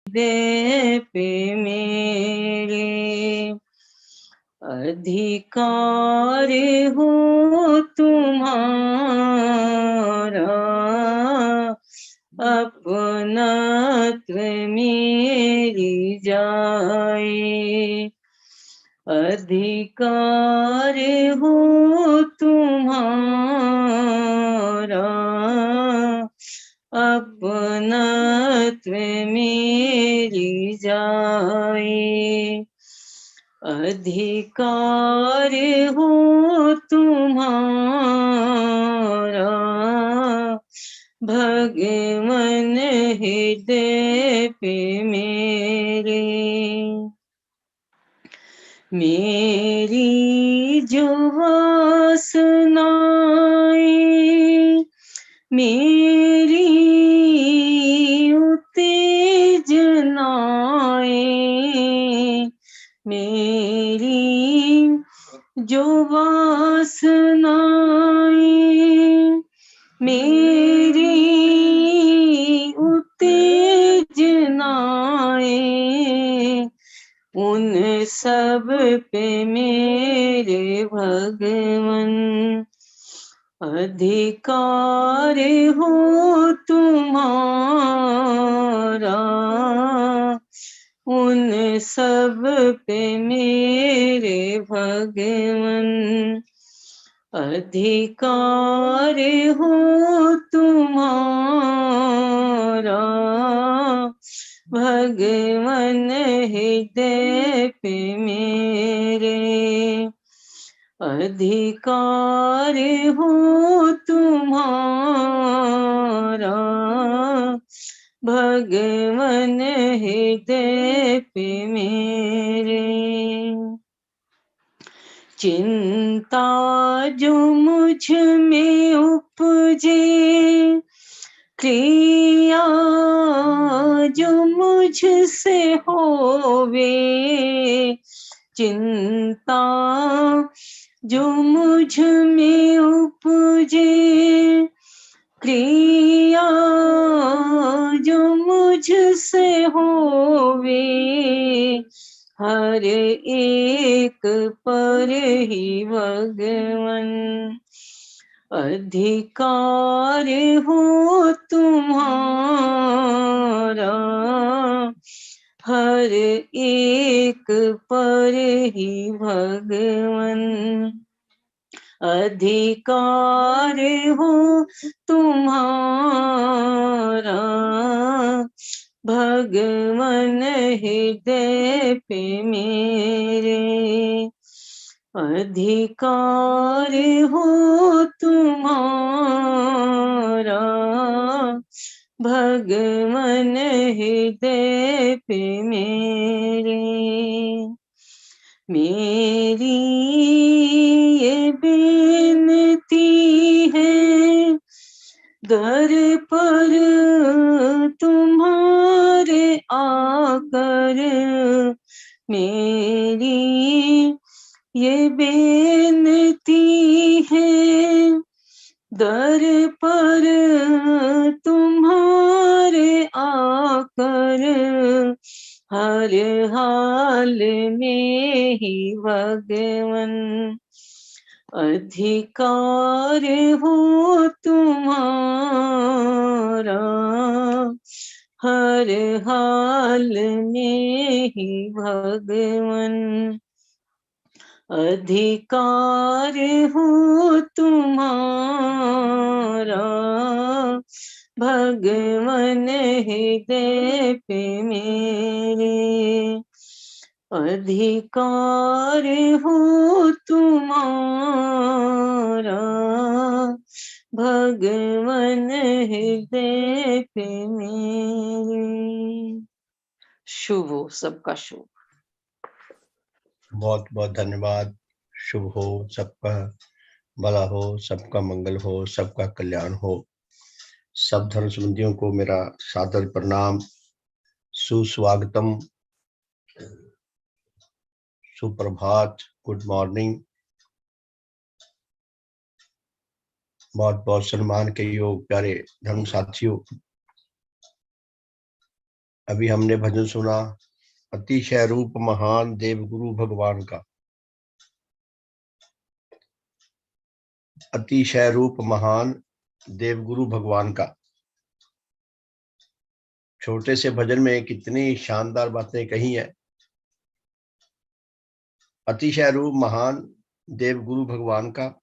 हृदय पे मेरे अधिकार हो तुम्हारा, अपनत्व मेरी जाए। अधिकार हो तुम्हारा, अपनत्व मेरी जाए। अधिकार हो तुम्हारा, भगवन हृदय पे मेरे। मेरी जो वासनाएं मेरी उत्तेजनाएं, मेरी जो वासनाएं मेरी उत्तेजनाएं, उन सब पे मेरे भगवन अधिकार हो तुम्हारा। उन सब पे मेरे भगवन अधिकार हो तुम्हारा, भगवन हृदय पे मेरे। अधिकार हो तुम्हारा, भगवन हृदय पे मेरे। चिंता जो मुझ में उपजे, क्रिया जो मुझसे होवे, चिंता जो मुझ में उपजे, क्रिया जो मुझसे होवे, हर एक पर ही भगवन अधिकार हो तुम्हारा। हर एक पर ही भगवन अधिकार हो तुम्हारा, भगवन हृदय पे मेरे। अधिकार हो तुम्हारा, भगवन हृदय पे मेरे। मेरी ये बेनती है दर पर तुम्हारे आकर, मेरी ये बेनती है दर पर तुम्हारे आकर, हर हाल में ही भगवन अधिकार हो तुम्हारा। हर हाल में ही भगवन अधिकार हो तुम्हारा, भगवन हृदय पे मेरे। अधिकार हो तुम्हारा, भगवन हृदय पे मेरे। शुभ हो, सबका शुभ। बहुत बहुत धन्यवाद। शुभ हो, सबका भला हो, सबका मंगल हो, सबका कल्याण हो। सब धर्म संबंधियों को मेरा सादर प्रणाम, सुस्वागतम, सुप्रभात, गुड मॉर्निंग। बहुत बहुत सम्मान के योग प्यारे धर्म साथियों, अभी हमने भजन सुना अतिशय रूप महान देवगुरु भगवान का। अतिशय रूप महान देवगुरु भगवान का। छोटे से भजन में कितनी शानदार बातें कही है। अतिशय रूप महान देवगुरु भगवान का।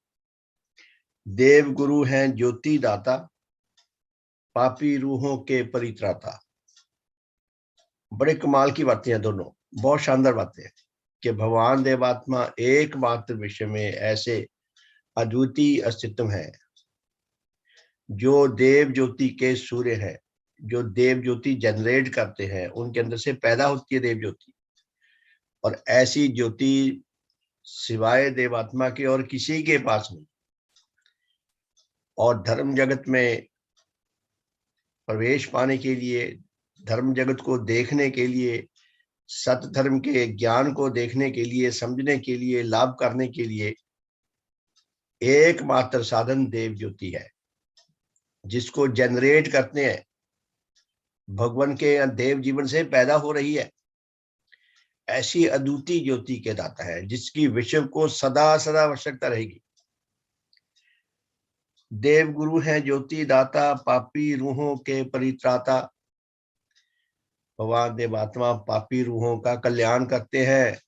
देवगुरु हैं ज्योति दाता, पापी रूहों के परित्राता। बड़े कमाल की बातें हैं दोनों, बहुत शानदार बातें हैं कि भगवान देवात्मा एकमात्र विश्व में ऐसे अद्वितीय अस्तित्व है जो देव ज्योति के सूर्य है, जो देव ज्योति जनरेट करते हैं, उनके अंदर से पैदा होती है देव ज्योति। और ऐसी ज्योति सिवाय देवात्मा के और किसी के पास नहीं। और धर्म जगत में प्रवेश पाने के लिए, धर्म जगत को देखने के लिए, सत्य धर्म के ज्ञान को देखने के लिए, समझने के लिए, लाभ करने के लिए एकमात्र साधन देव ज्योति है, जिसको जनरेट करते हैं, भगवान के देव जीवन से पैदा हो रही है। ऐसी अद्वितीय ज्योति के दाता है जिसकी विश्व को सदा सदा आवश्यकता रहेगी। देव गुरु हैं ज्योति दाता, पापी रूहों के परित्राता। भगवान देवात्मा पापी रूहों का कल्याण करते हैं,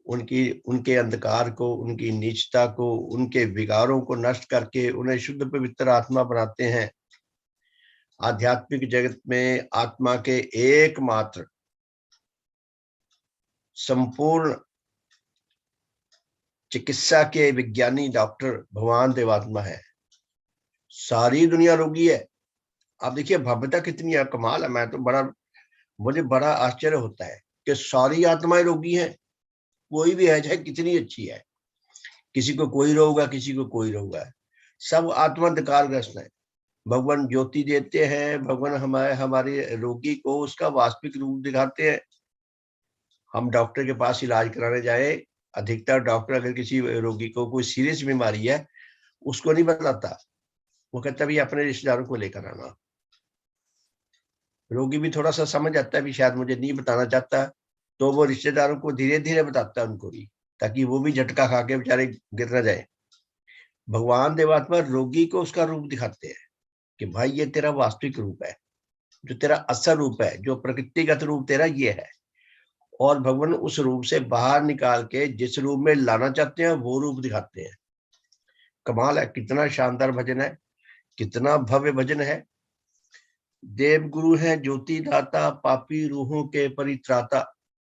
उनके अंधकार को, उनकी नीचता को, उनके विकारों को नष्ट करके उन्हें शुद्ध पवित्र आत्मा बनाते हैं। आध्यात्मिक जगत में आत्मा के एकमात्र संपूर्ण चिकित्सा के विज्ञानी डॉक्टर भगवान देवात्मा है। सारी दुनिया रोगी है। आप देखिए भव्यता कितनी है, कमाल है। मुझे बड़ा आश्चर्य होता है कि सारी आत्माएं रोगी हैं। कोई भी है, चाहे कितनी अच्छी है, किसी को कोई रोग है, किसी को कोई रोग है, सब आत्मा अंधकारग्रस्त है। भगवान ज्योति देते हैं, भगवान हमारे रोगी को उसका वास्तविक रूप दिखाते हैं। हम डॉक्टर के पास इलाज कराने जाए, अधिकतर डॉक्टर अगर किसी रोगी को कोई सीरियस बीमारी है उसको नहीं बताता, वो कहता भी अपने रिश्तेदारों को लेकर आना। रोगी भी थोड़ा सा समझ आता है भी शायद मुझे नहीं बताना चाहता, तो वो रिश्तेदारों को धीरे धीरे बताता है उनको भी, ताकि वो भी झटका खा के बेचारे गिर ना जाए। भगवान देवात्मा रोगी को उसका रूप दिखाते हैं कि भाई ये तेरा वास्तविक रूप है, जो तेरा असल रूप है, जो प्रकृतिगत रूप तेरा ये है। और भगवान उस रूप से बाहर निकाल के जिस रूप में लाना चाहते हैं वो रूप दिखाते हैं। कमाल है, कितना शानदार भजन है, कितना भव्य भजन है। देव गुरु हैं ज्योति दाता, पापी रूहों के परित्राता।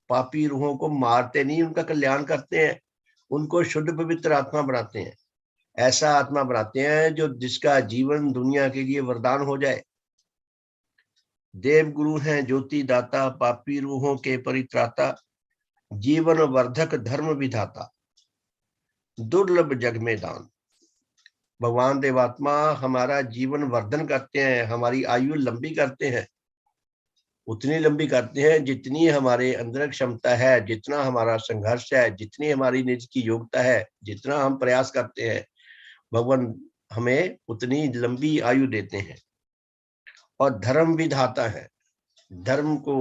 पापी रूहों को मारते नहीं, उनका कल्याण करते हैं, उनको शुद्ध पवित्र आत्मा बनाते हैं। ऐसा आत्मा बनाते हैं जो जिसका जीवन दुनिया के लिए वरदान हो जाए। देव गुरु हैं ज्योति दाता, पापी रूहों के परित्राता, जीवन वर्धक धर्म विधाता, दुर्लभ जग में दान। भगवान देवात्मा हमारा जीवन वर्धन करते हैं, हमारी आयु लंबी करते हैं। उतनी लंबी करते हैं जितनी हमारे अंदर क्षमता है, जितना हमारा संघर्ष है, जितनी हमारी निज की योग्यता है, जितना हम प्रयास करते हैं, भगवान हमें उतनी लंबी आयु देते हैं। और धर्म विधाता है, धर्म को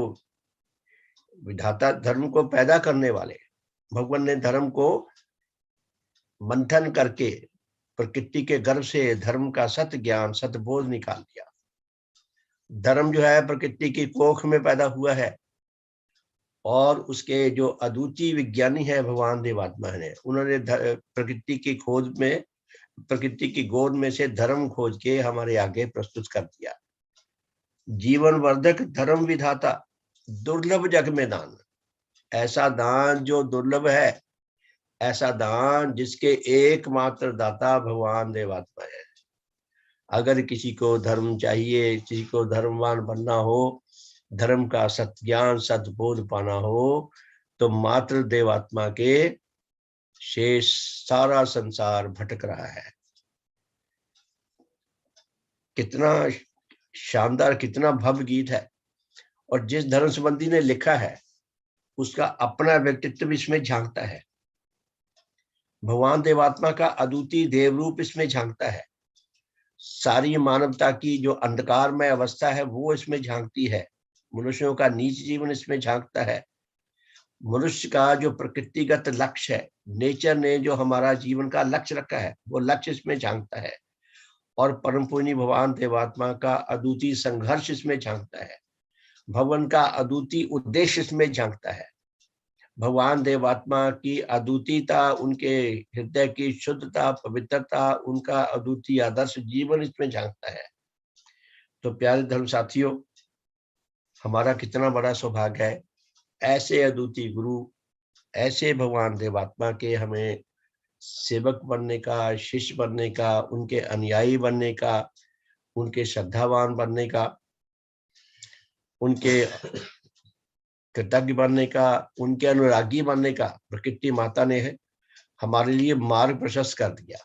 विधाता, धर्म को पैदा करने वाले। भगवान ने धर्म को मंथन करके प्रकृति के गर्भ से धर्म का सत्य ज्ञान, सत्य बोध निकाल दिया। धर्म जो है प्रकृति की कोख में पैदा हुआ है, और उसके जो अद्वितीय विज्ञानी है भगवान देवात्मा ने, उन्होंने प्रकृति की गोद में से धर्म खोज के हमारे आगे प्रस्तुत कर दिया। जीवन वर्धक धर्म विधाता, दुर्लभ जग में दान। ऐसा दान जो दुर्लभ है, ऐसा दान जिसके एकमात्र दाता भगवान देवात्मा है। अगर किसी को धर्म चाहिए, किसी को धर्मवान बनना हो, धर्म का सत्य ज्ञान, सत्बोध पाना हो, तो मात्र देवात्मा के शेष सारा संसार भटक रहा है। कितना शानदार, कितना भव्य गीत है। और जिस धर्म संबंधी ने लिखा है उसका अपना व्यक्तित्व इसमें झांकता है। भगवान देवात्मा का अद्वितीय देव रूप इसमें झांकता है। सारी मानवता की जो अंधकारमय अवस्था है वो इसमें झांकती है। मनुष्यों का नीच जीवन इसमें झांकता है। मनुष्य का जो प्रकृतिगत लक्ष्य है, नेचर ने जो हमारा जीवन का लक्ष्य रखा है, वो लक्ष्य इसमें झांकता है। और परम पूजनीय भगवान देवात्मा का अद्वितीय संघर्ष इसमें झांकता है। भगवान का अद्वितीय उद्देश्य इसमें झांकता है। भगवान देवात्मा की अद्वितीयता, उनके हृदय की शुद्धता, पवित्रता, उनका अद्वितीय आदर्श जीवन इसमें झांकता है। तो प्यारे धर्म साथियों, हमारा कितना बड़ा सौभाग्य है, ऐसे अद्वितीय गुरु, ऐसे भगवान देवात्मा के हमें सेवक बनने का, शिष्य बनने का, उनके अनुयायी बनने का, उनके श्रद्धावान बनने का, उनके कृतज्ञ बनने का, उनके अनुरागी बनने का प्रकृति माता ने है हमारे लिए मार्ग प्रशस्त कर दिया।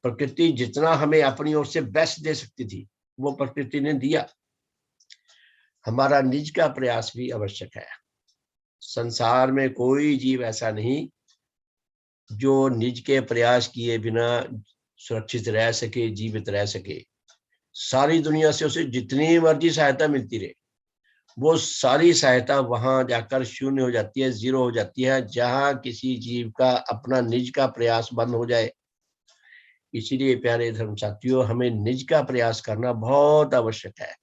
प्रकृति जितना हमें अपनी ओर से बेस्ट दे सकती थी, वो प्रकृति ने दिया। हमारा निज का प्रयास भी आवश्यक है। संसार में कोई जीव ऐसा नहीं जो निज के प्रयास किए बिना सुरक्षित रह सके, जीवित रह सके। सारी दुनिया से उसे जितनी मर्जी सहायता मिलती रहे, वो सारी सहायता वहां जाकर शून्य हो जाती है, जीरो हो जाती है, जहां किसी जीव का अपना निज का प्रयास बंद हो जाए। इसीलिए प्यारे धर्म साथियों, हमें निज का प्रयास करना बहुत आवश्यक है।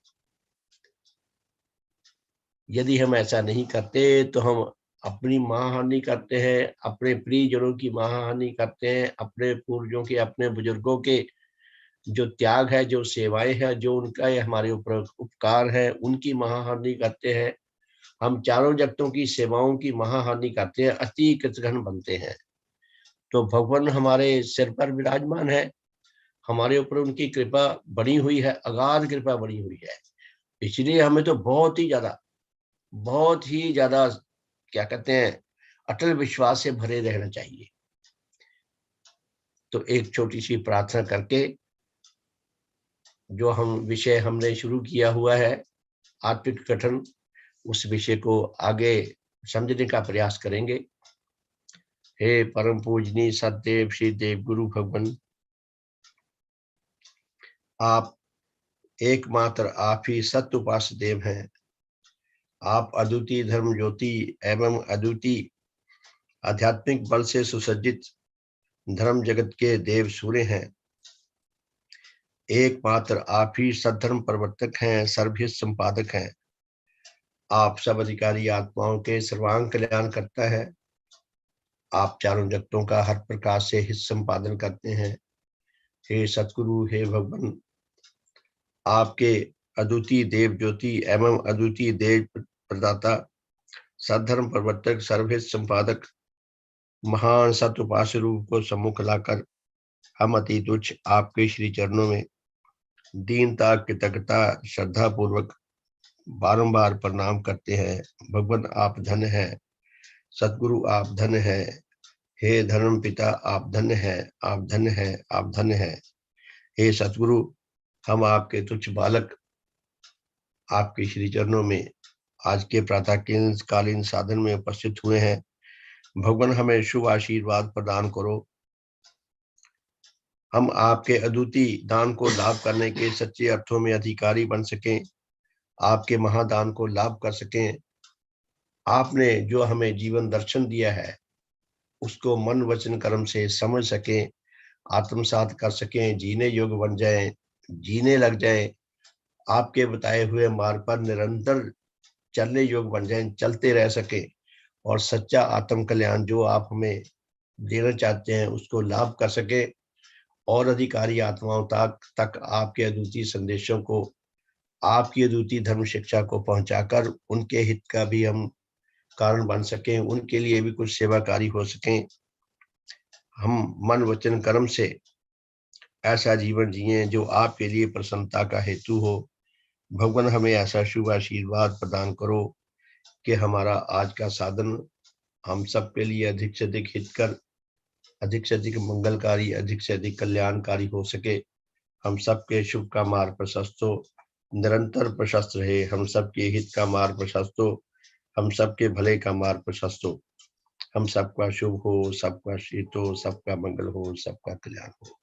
यदि हम ऐसा नहीं करते तो हम अपनी महाहानि करते हैं, अपने प्रियजनों की महाहानि करते हैं, अपने पूर्वजों के, अपने बुजुर्गों के जो त्याग है, जो सेवाएं हैं, जो उनका हमारे ऊपर उपकार है, उनकी महाहानि करते हैं। हम चारों जगतों की सेवाओं की महाहानि करते हैं, अति कृतघ्न बनते हैं। तो भगवान हमारे सिर पर विराजमान है, हमारे ऊपर उनकी कृपा बनी हुई है, अगाध कृपा बनी हुई है। इसलिए हमें तो बहुत ही ज्यादा क्या कहते हैं, अटल विश्वास से भरे रहना चाहिए। तो एक छोटी सी प्रार्थना करके जो हम विषय हमने शुरू किया हुआ है, आत्मिक गठन, उस विषय को आगे समझने का प्रयास करेंगे। हे परम पूजनीय सतदेव श्री देव गुरु भगवान, आप एकमात्र आप ही सत्य उपास्य देव हैं। आप अद्वितीय धर्म ज्योति एवं अद्वितीय आध्यात्मिक बल से सुसज्जित धर्म जगत के देव सूर्य हैं। एकमात्र आप ही सद्धर्म प्रवर्तक हैं, सर्वहित संपादक हैं। आप सब अधिकारी आत्माओं के सर्वांग कल्याण करता है। आप चारों जगतों का हर प्रकार से हित संपादन करते हैं। हे सतगुरु, हे भगवान, आपके अद्वितीय देव ज्योति एवं अद्वितीय देव प्रदाता, सद्धर्म प्रवर्तक, सर्वहित संपादक, महान सत्य उपास्य रूप को सम्मुख लाकर हम अति तुच्छ आपके श्री चरणों में दीनता, कृतज्ञता, श्रद्धा पूर्वक बारंबार प्रणाम करते हैं। भगवान आप धन्य हैं, सतगुरु आप धन्य हैं, हे धर्म पिता आप धन्य हैं, आप धन्य हैं, आप धन्य हैं। हे सतगुरु, हम आपके तुच्छ बालक आपके श्री चरणों में आज के प्रातःकालीन साधन में उपस्थित हुए हैं। भगवान हमें शुभ आशीर्वाद प्रदान करो। हम आपके अद्वितीय दान को लाभ करने के सच्चे अर्थों में अधिकारी बन सकें, आपके महादान को लाभ कर सकें। आपने जो हमें जीवन दर्शन दिया है उसको मन वचन कर्म से समझ सकें, आत्मसात कर सकें, जीने योग्य बन जाएं, जीने लग जाएं, आपके बताए हुए मार्ग पर निरंतर चलने योग्य बन जाएं, चलते रह सकें और सच्चा आत्म कल्याण जो आप हमें देना चाहते हैं उसको लाभ कर सके और अधिकारी आत्माओं तक आपके अद्वितीय संदेशों को, आपकी अद्वितीय धर्म शिक्षा को पहुंचाकर उनके हित का भी हम कारण बन सकें, उनके लिए भी कुछ सेवाकारी हो सकें। हम मन वचन कर्म से ऐसा जीवन जिए जो आपके लिए प्रसन्नता का हेतु हो। भगवान हमें ऐसा शुभ आशीर्वाद प्रदान करो कि हमारा आज का साधन हम सबके लिए अधिक से अधिक हितकर, अधिक से अधिक मंगलकारी, अधिक से अधिक कल्याणकारी हो सके। हम सबके शुभ का मार्ग प्रशस्त हो, निरंतर प्रशस्त रहे। हम सबके हित का मार्ग प्रशस्त हो, हम सबके भले का मार्ग प्रशस्त हो। हम सबका शुभ हो, सबका शीत हो, सबका मंगल हो, सबका कल्याण हो।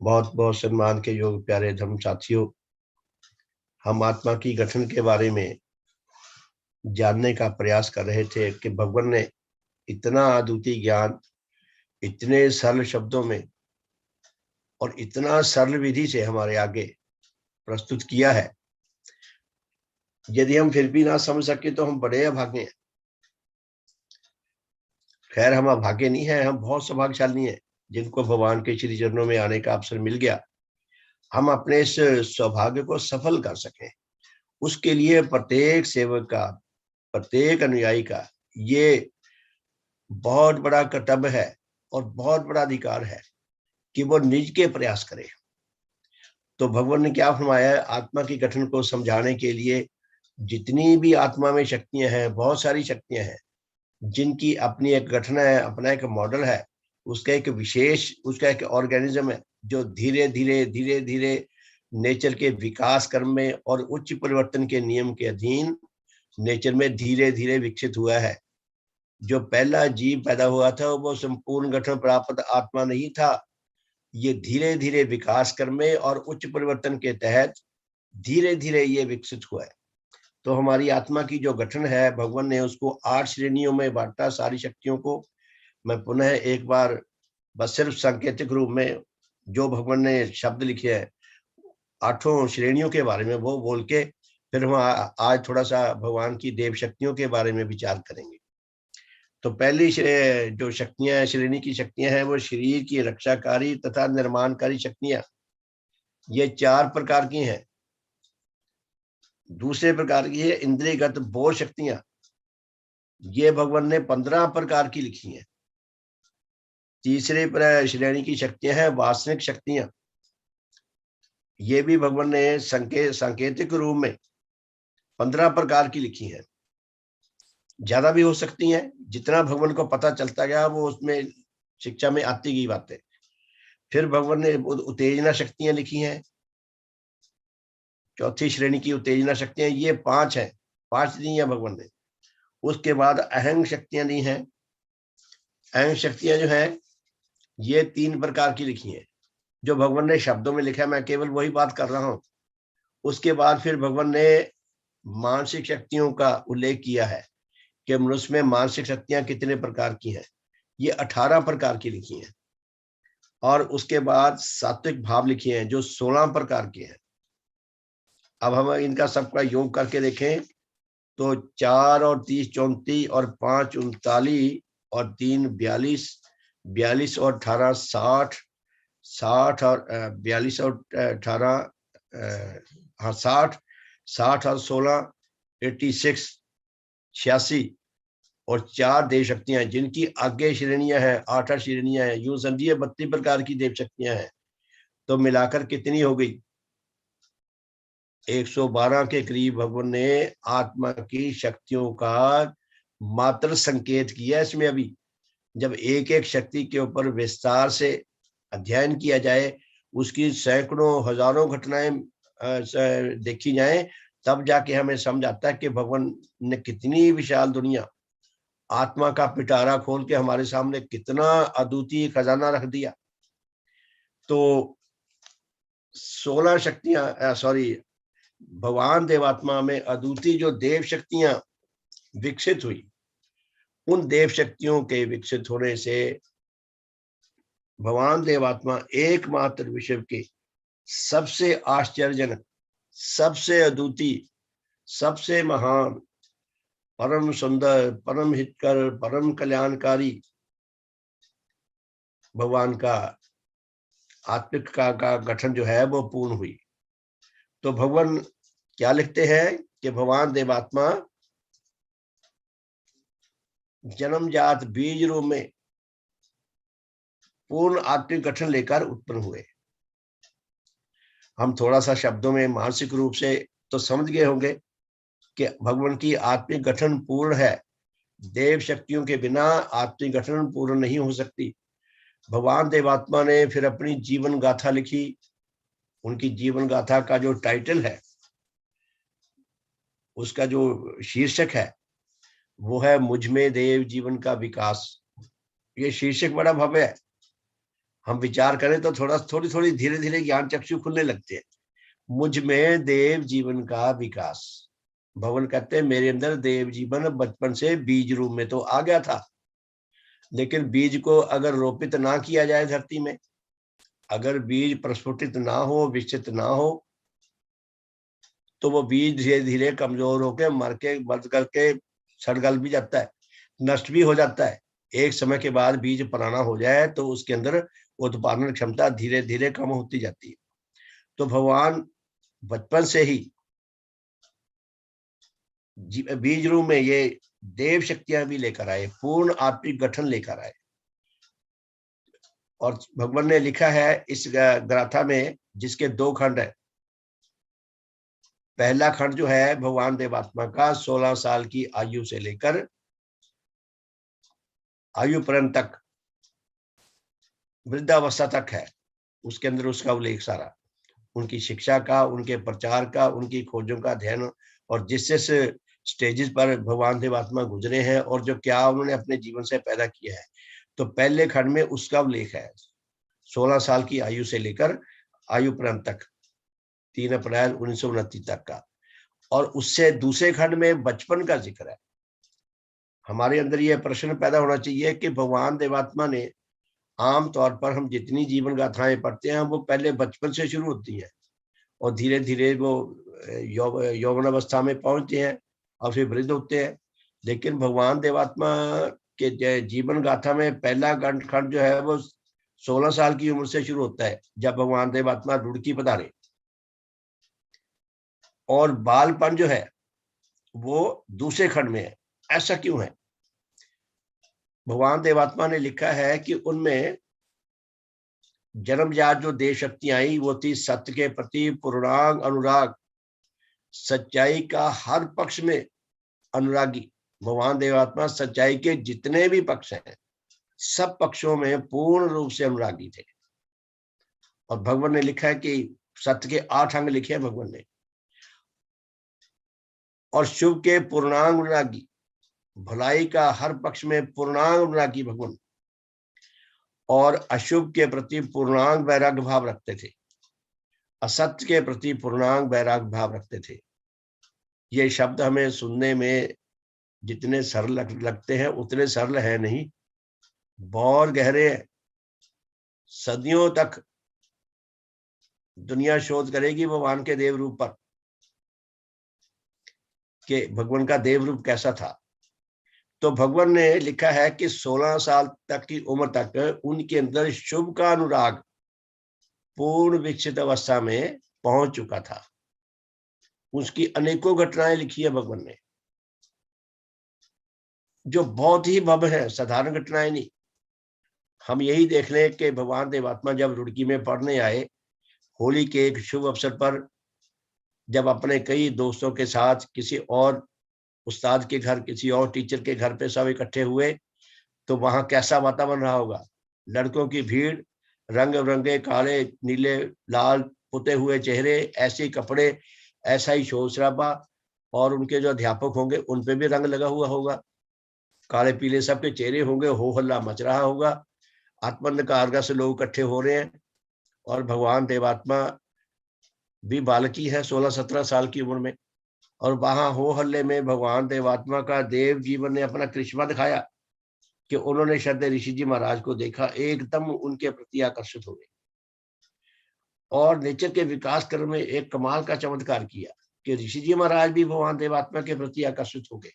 बहुत बहुत सम्मान के योग प्यारे धर्म साथियों, हम आत्मा की गठन के बारे में जानने का प्रयास कर रहे थे कि भगवान ने इतना अद्वितीय ज्ञान इतने सरल शब्दों में और इतना सरल विधि से हमारे आगे प्रस्तुत किया है। यदि हम फिर भी ना समझ सके तो हम बड़े अभागे हैं। खैर, हम अभागे नहीं है, हम बहुत सौभाग्यशाली हैं जिनको भगवान के श्री चरणों में आने का अवसर मिल गया। हम अपने इस सौभाग्य को सफल कर सकें, उसके लिए प्रत्येक सेवक का, प्रत्येक अनुयायी का ये बहुत बड़ा कर्तव्य है और बहुत बड़ा अधिकार है कि वो निज के प्रयास करे। तो भगवान ने क्या फरमाया है, आत्मा की गठन को समझाने के लिए जितनी भी आत्मा में शक्तियां हैं, बहुत सारी शक्तियां हैं जिनकी अपनी एक गठन है, अपना एक मॉडल है, उसका एक विशेष, उसका एक ऑर्गेनिज्म है जो धीरे धीरे नेचर के विकास क्रम में और उच्च परिवर्तन के नियम के अधीन नेचर में धीरे धीरे विकसित हुआ है। जो पहला जीव पैदा हुआ था वो संपूर्ण गठन प्राप्त आत्मा नहीं था। ये धीरे धीरे विकास क्रम में और उच्च परिवर्तन के तहत धीरे धीरे ये विकसित हुआ है। तो हमारी आत्मा की जो गठन है, भगवान ने उसको 8 श्रेणियों में बांटा, सारी शक्तियों को। मैं पुनः एक बार बस सिर्फ सांकेतिक रूप में जो भगवान ने शब्द लिखे हैं 8 श्रेणियों के बारे में वो बोल के फिर हम आज थोड़ा सा भगवान की देव शक्तियों के बारे में विचार करेंगे। तो पहली जो शक्तियां हैं, श्रेणी की शक्तियां हैं, वो शरीर की रक्षाकारी तथा निर्माणकारी शक्तियां, ये 4 प्रकार की हैं। दूसरे प्रकार की है इंद्रियगत बोध शक्तियां, ये भगवान ने 15 प्रकार की लिखी हैं। तीसरे श्रेणी की शक्तियां हैं वासनिक शक्तियां, ये भी भगवान ने सांकेतिक रूप में 15 प्रकार की लिखी हैं। ज्यादा भी हो सकती हैं, जितना भगवान को पता चलता गया वो उसमें शिक्षा में आती गई बातें। फिर भगवान ने उत्तेजना शक्तियां लिखी हैं, चौथी श्रेणी की उत्तेजना शक्तियां, ये 5 हैं, 5 दी हैं भगवान ने। उसके बाद अहंग शक्तियां दी हैं। अहंग शक्तियां जो हैं ये 3 प्रकार की लिखी हैं, जो भगवान ने शब्दों में लिखा है, मैं केवल वही बात कर रहा हूं। उसके बाद फिर भगवान ने मानसिक शक्तियों का उल्लेख किया है कि मनुष्य में मानसिक शक्तियां कितने प्रकार की हैं, ये 18 प्रकार की लिखी हैं। और उसके बाद सात्विक भाव लिखे हैं जो 16 प्रकार के हैं। अब हम इनका सबका योग करके देखें तो 4 और 30 34 और 5 39 और 3 42, 42 और 18 60, 60 और 42 और 18 हाँ 60, 60 और 16 86, 86 और 4 देव शक्तियां जिनकी आगे श्रेणियां हैं, 8 श्रेणियां हैं। यूं समझिए 32 प्रकार की देव शक्तियां हैं। तो मिलाकर कितनी हो गई? 112 के करीब भगवान ने आत्मा की शक्तियों का मात्र संकेत किया। इसमें अभी जब एक एक शक्ति के ऊपर विस्तार से अध्ययन किया जाए, उसकी सैकड़ों हजारों घटनाएं देखी जाएं, तब जाके हमें समझ आता है कि भगवान ने कितनी विशाल दुनिया, आत्मा का पिटारा खोल के हमारे सामने कितना अद्वितीय खजाना रख दिया। तो 16 शक्तियां, भगवान देवात्मा में अद्वितीय जो देव शक्तियां विकसित हुई, उन देव शक्तियों के विकसित होने से भगवान देवात्मा एकमात्र विश्व के सबसे आश्चर्यजनक, सबसे अद्वितीय, सबसे महान, परम सुंदर, परम हितकर, परम कल्याणकारी भगवान का आत्मिक का गठन जो है वो पूर्ण हुई। तो भगवान क्या लिखते हैं कि भगवान देवात्मा जन्मजात बीज रूप में पूर्ण आत्मिक गठन लेकर उत्पन्न हुए। हम थोड़ा सा शब्दों में मानसिक रूप से तो समझ गए होंगे कि भगवान की आत्मिक गठन पूर्ण है। देव शक्तियों के बिना आत्मिक गठन पूर्ण नहीं हो सकती। भगवान देवात्मा ने फिर अपनी जीवन गाथा लिखी। उनकी जीवन गाथा का जो टाइटल है, उसका जो शीर्षक है, वो है मुझ में देव जीवन का विकास। ये शीर्षक बड़ा भव्य है। हम विचार करें तो थोड़ी थोड़ी धीरे धीरे ज्ञान चक्षु खुलने लगते हैं। मुझ में देव जीवन का विकास। भगवान कहते हैं मेरे अंदर देव जीवन बचपन से बीज रूप में तो आ गया था, लेकिन बीज को अगर रोपित ना किया जाए धरती में, अगर बीज प्रस्फुटित ना हो, विकसित ना हो, तो वो बीज धीरे धीरे कमजोर होकर मर करके सड़गल भी जाता है, नष्ट भी हो जाता है। एक समय के बाद बीज पुराना हो जाए तो उसके अंदर उत्पादन क्षमता धीरे धीरे कम होती जाती है। तो भगवान बचपन से ही बीज रूप में ये देव शक्तियां भी लेकर आए, पूर्ण आत्मिक गठन लेकर आए। और भगवान ने लिखा है इस ग्रंथ में, जिसके 2 खंड है। पहला खंड जो है भगवान देवात्मा का 16 साल की आयु से लेकर आयु पर्यंत तक, वृद्धावस्था तक है। उसके अंदर उसका उल्लेख सारा उनकी शिक्षा का, उनके प्रचार का, उनकी खोजों का अध्ययन, और जिस जिस स्टेजेस पर भगवान देवात्मा गुजरे हैं और जो क्या उन्होंने अपने जीवन से पैदा किया है। तो पहले खंड में उसका उल्लेख है 16 साल की आयु से लेकर आयु पर्यंत तक, 3 अप्रैल 1929 तक का। और उससे दूसरे खंड में बचपन का जिक्र है। हमारे अंदर यह प्रश्न पैदा होना चाहिए कि भगवान देवात्मा ने, आम तौर पर हम जितनी जीवन गाथाएं पढ़ते हैं वो पहले बचपन से शुरू होती है और धीरे धीरे वो यौवन अवस्था में पहुंचते हैं और फिर वृद्ध होते हैं। लेकिन भगवान देवात्मा के जीवन गाथा में पहला खंड जो है वो 16 साल की उम्र से शुरू होता है, जब भगवान देवात्मा रुड़की पधारे। और बालपन जो है वो दूसरे खंड में है। ऐसा क्यों है? भगवान देवात्मा ने लिखा है कि उनमें जन्मजात जो देव शक्ति आई वो थी सत्य के प्रति पूर्णांग अनुराग, सच्चाई का हर पक्ष में अनुरागी। भगवान देवात्मा सच्चाई के जितने भी पक्ष हैं सब पक्षों में पूर्ण रूप से अनुरागी थे। और भगवान ने लिखा है कि सत्य के 8 अंग लिखे हैं भगवान ने। और शुभ के पूर्णांग अनुरागी, भलाई का हर पक्ष में पूर्णांग अनुरागी भगवान। और अशुभ के प्रति पूर्णांग वैराग्य भाव रखते थे, असत्य के प्रति पूर्णांग वैराग्य भाव रखते थे। ये शब्द हमें सुनने में जितने सरल लगते हैं उतने सरल है नहीं, बहुत गहरे हैं। सदियों तक दुनिया शोध करेगी भगवान के देव रूप पर, कि भगवान का देव रूप कैसा था। तो भगवान ने लिखा है कि 16 साल तक की उम्र तक उनके अंदर शुभ का अनुराग पूर्ण विकसित अवस्था में पहुंच चुका था। उसकी अनेकों घटनाएं लिखी है भगवान ने, जो बहुत ही भव्य है, साधारण घटनाएं नहीं। हम यही देख लें कि भगवान देवात्मा जब रुड़की में पढ़ने आए, होली के एक शुभ अवसर पर, जब अपने कई दोस्तों के साथ किसी और उस्ताद के घर, किसी और टीचर के घर पे सब इकट्ठे हुए, तो वहां कैसा वातावरण रहा होगा। लड़कों की भीड़, रंग बिरंगे काले नीले लाल पुते हुए चेहरे, ऐसे कपड़े, ऐसा ही शोर शराबा। और उनके जो अध्यापक होंगे उन पे भी रंग लगा हुआ होगा, काले पीले सबके चेहरे होंगे, हो हल्ला मच रहा होगा, आत्मन कारगा से लोग इकट्ठे हो रहे हैं। और भगवान देवात्मा भी बालकी है 16-17 साल की उम्र में। और वहां हो हल्ले में भगवान देवात्मा का देव जीवन ने अपना करिश्मा दिखाया कि उन्होंने श्रद्धेय ऋषि जी महाराज को देखा, एकदम उनके प्रति आकर्षित हो गए और नेचर के विकास क्रम में एक कमाल का चमत्कार किया कि ऋषि जी महाराज भी भगवान देवात्मा के प्रति आकर्षित हो गए।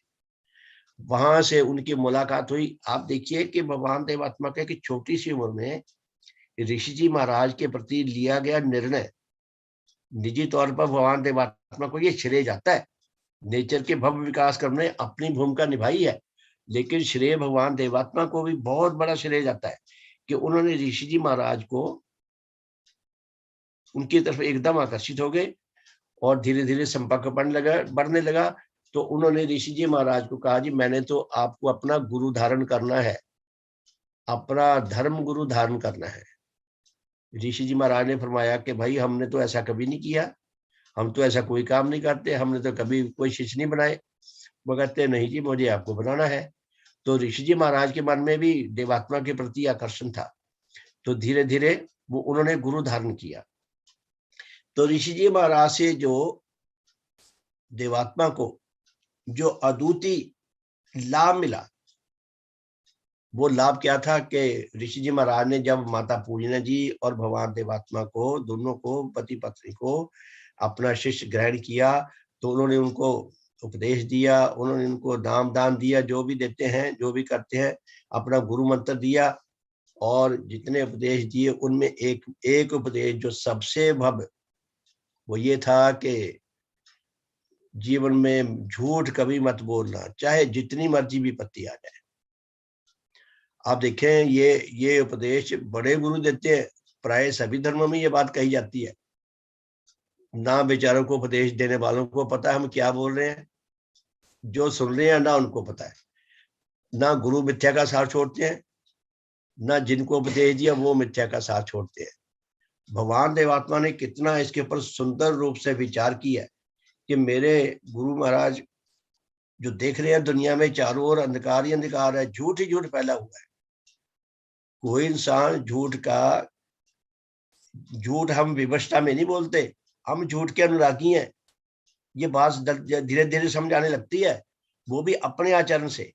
वहां से उनकी मुलाकात हुई। आप देखिए कि भगवान देवात्मा के कि छोटी सी उम्र में ऋषि जी महाराज के प्रति लिया गया निर्णय, निजी तौर पर भगवान देवात्मा को ये श्रेय जाता है। नेचर के भव्य विकास क्रम ने अपनी भूमिका निभाई है, लेकिन श्रेय भगवान देवात्मा को भी बहुत बड़ा श्रेय जाता है कि उन्होंने ऋषि जी महाराज को उनकी तरफ एकदम आकर्षित हो गए और धीरे धीरे संपर्क बढ़ने लगा। तो उन्होंने ऋषि जी महाराज को कहा, जी मैंने तो आपको अपना गुरु धारण करना है, अपना धर्म गुरु धारण करना है। ऋषि जी महाराज ने फरमाया कि भाई हमने तो ऐसा कभी नहीं किया, हम तो ऐसा कोई काम नहीं करते, हमने तो कभी कोई शिष्य नहीं बनाए। वो कहते नहीं जी मुझे आपको बनाना है। तो ऋषि जी महाराज के मन में भी देवात्मा के प्रति आकर्षण था। तो धीरे धीरे वो उन्होंने गुरु धारण किया। तो ऋषि जी महाराज से जो देवात्मा को जो अद्वितीय लाभ मिला, वो लाभ क्या था कि ऋषि जी महाराज ने जब माता पूजना जी और भगवान देवात्मा को, दोनों को, पति पत्नी को अपना शिष्य ग्रहण किया, तो उन्होंने उनको उपदेश दिया, उन्होंने उनको नाम दान दिया, जो भी देते हैं, जो भी करते हैं, अपना गुरु मंत्र दिया, और जितने उपदेश दिए उनमें एक उपदेश जो सबसे भव्य, वो ये था कि जीवन में झूठ कभी मत बोलना, चाहे जितनी मर्जी विपत्ति आ जाए। आप देखें, ये उपदेश बड़े गुरु देते हैं, प्राय सभी धर्मों में ये बात कही जाती है। ना बेचारों को, उपदेश देने वालों को पता है हम क्या बोल रहे हैं, जो सुन रहे हैं ना उनको पता है। ना गुरु मिथ्या का साथ छोड़ते हैं, ना जिनको उपदेश दिया वो मिथ्या का साथ छोड़ते हैं। भगवान देवात्मा ने कितना इसके ऊपर सुंदर रूप से विचार किया है कि मेरे गुरु महाराज जो देख रहे हैं दुनिया में चारों ओर अंधकार ही अंधकार है, झूठ ही झूठ फैला हुआ है। कोई इंसान झूठ हम विवशता में नहीं बोलते, हम झूठ के अनुरागी हैं। ये बात धीरे धीरे समझ आने लगती है, वो भी अपने आचरण से,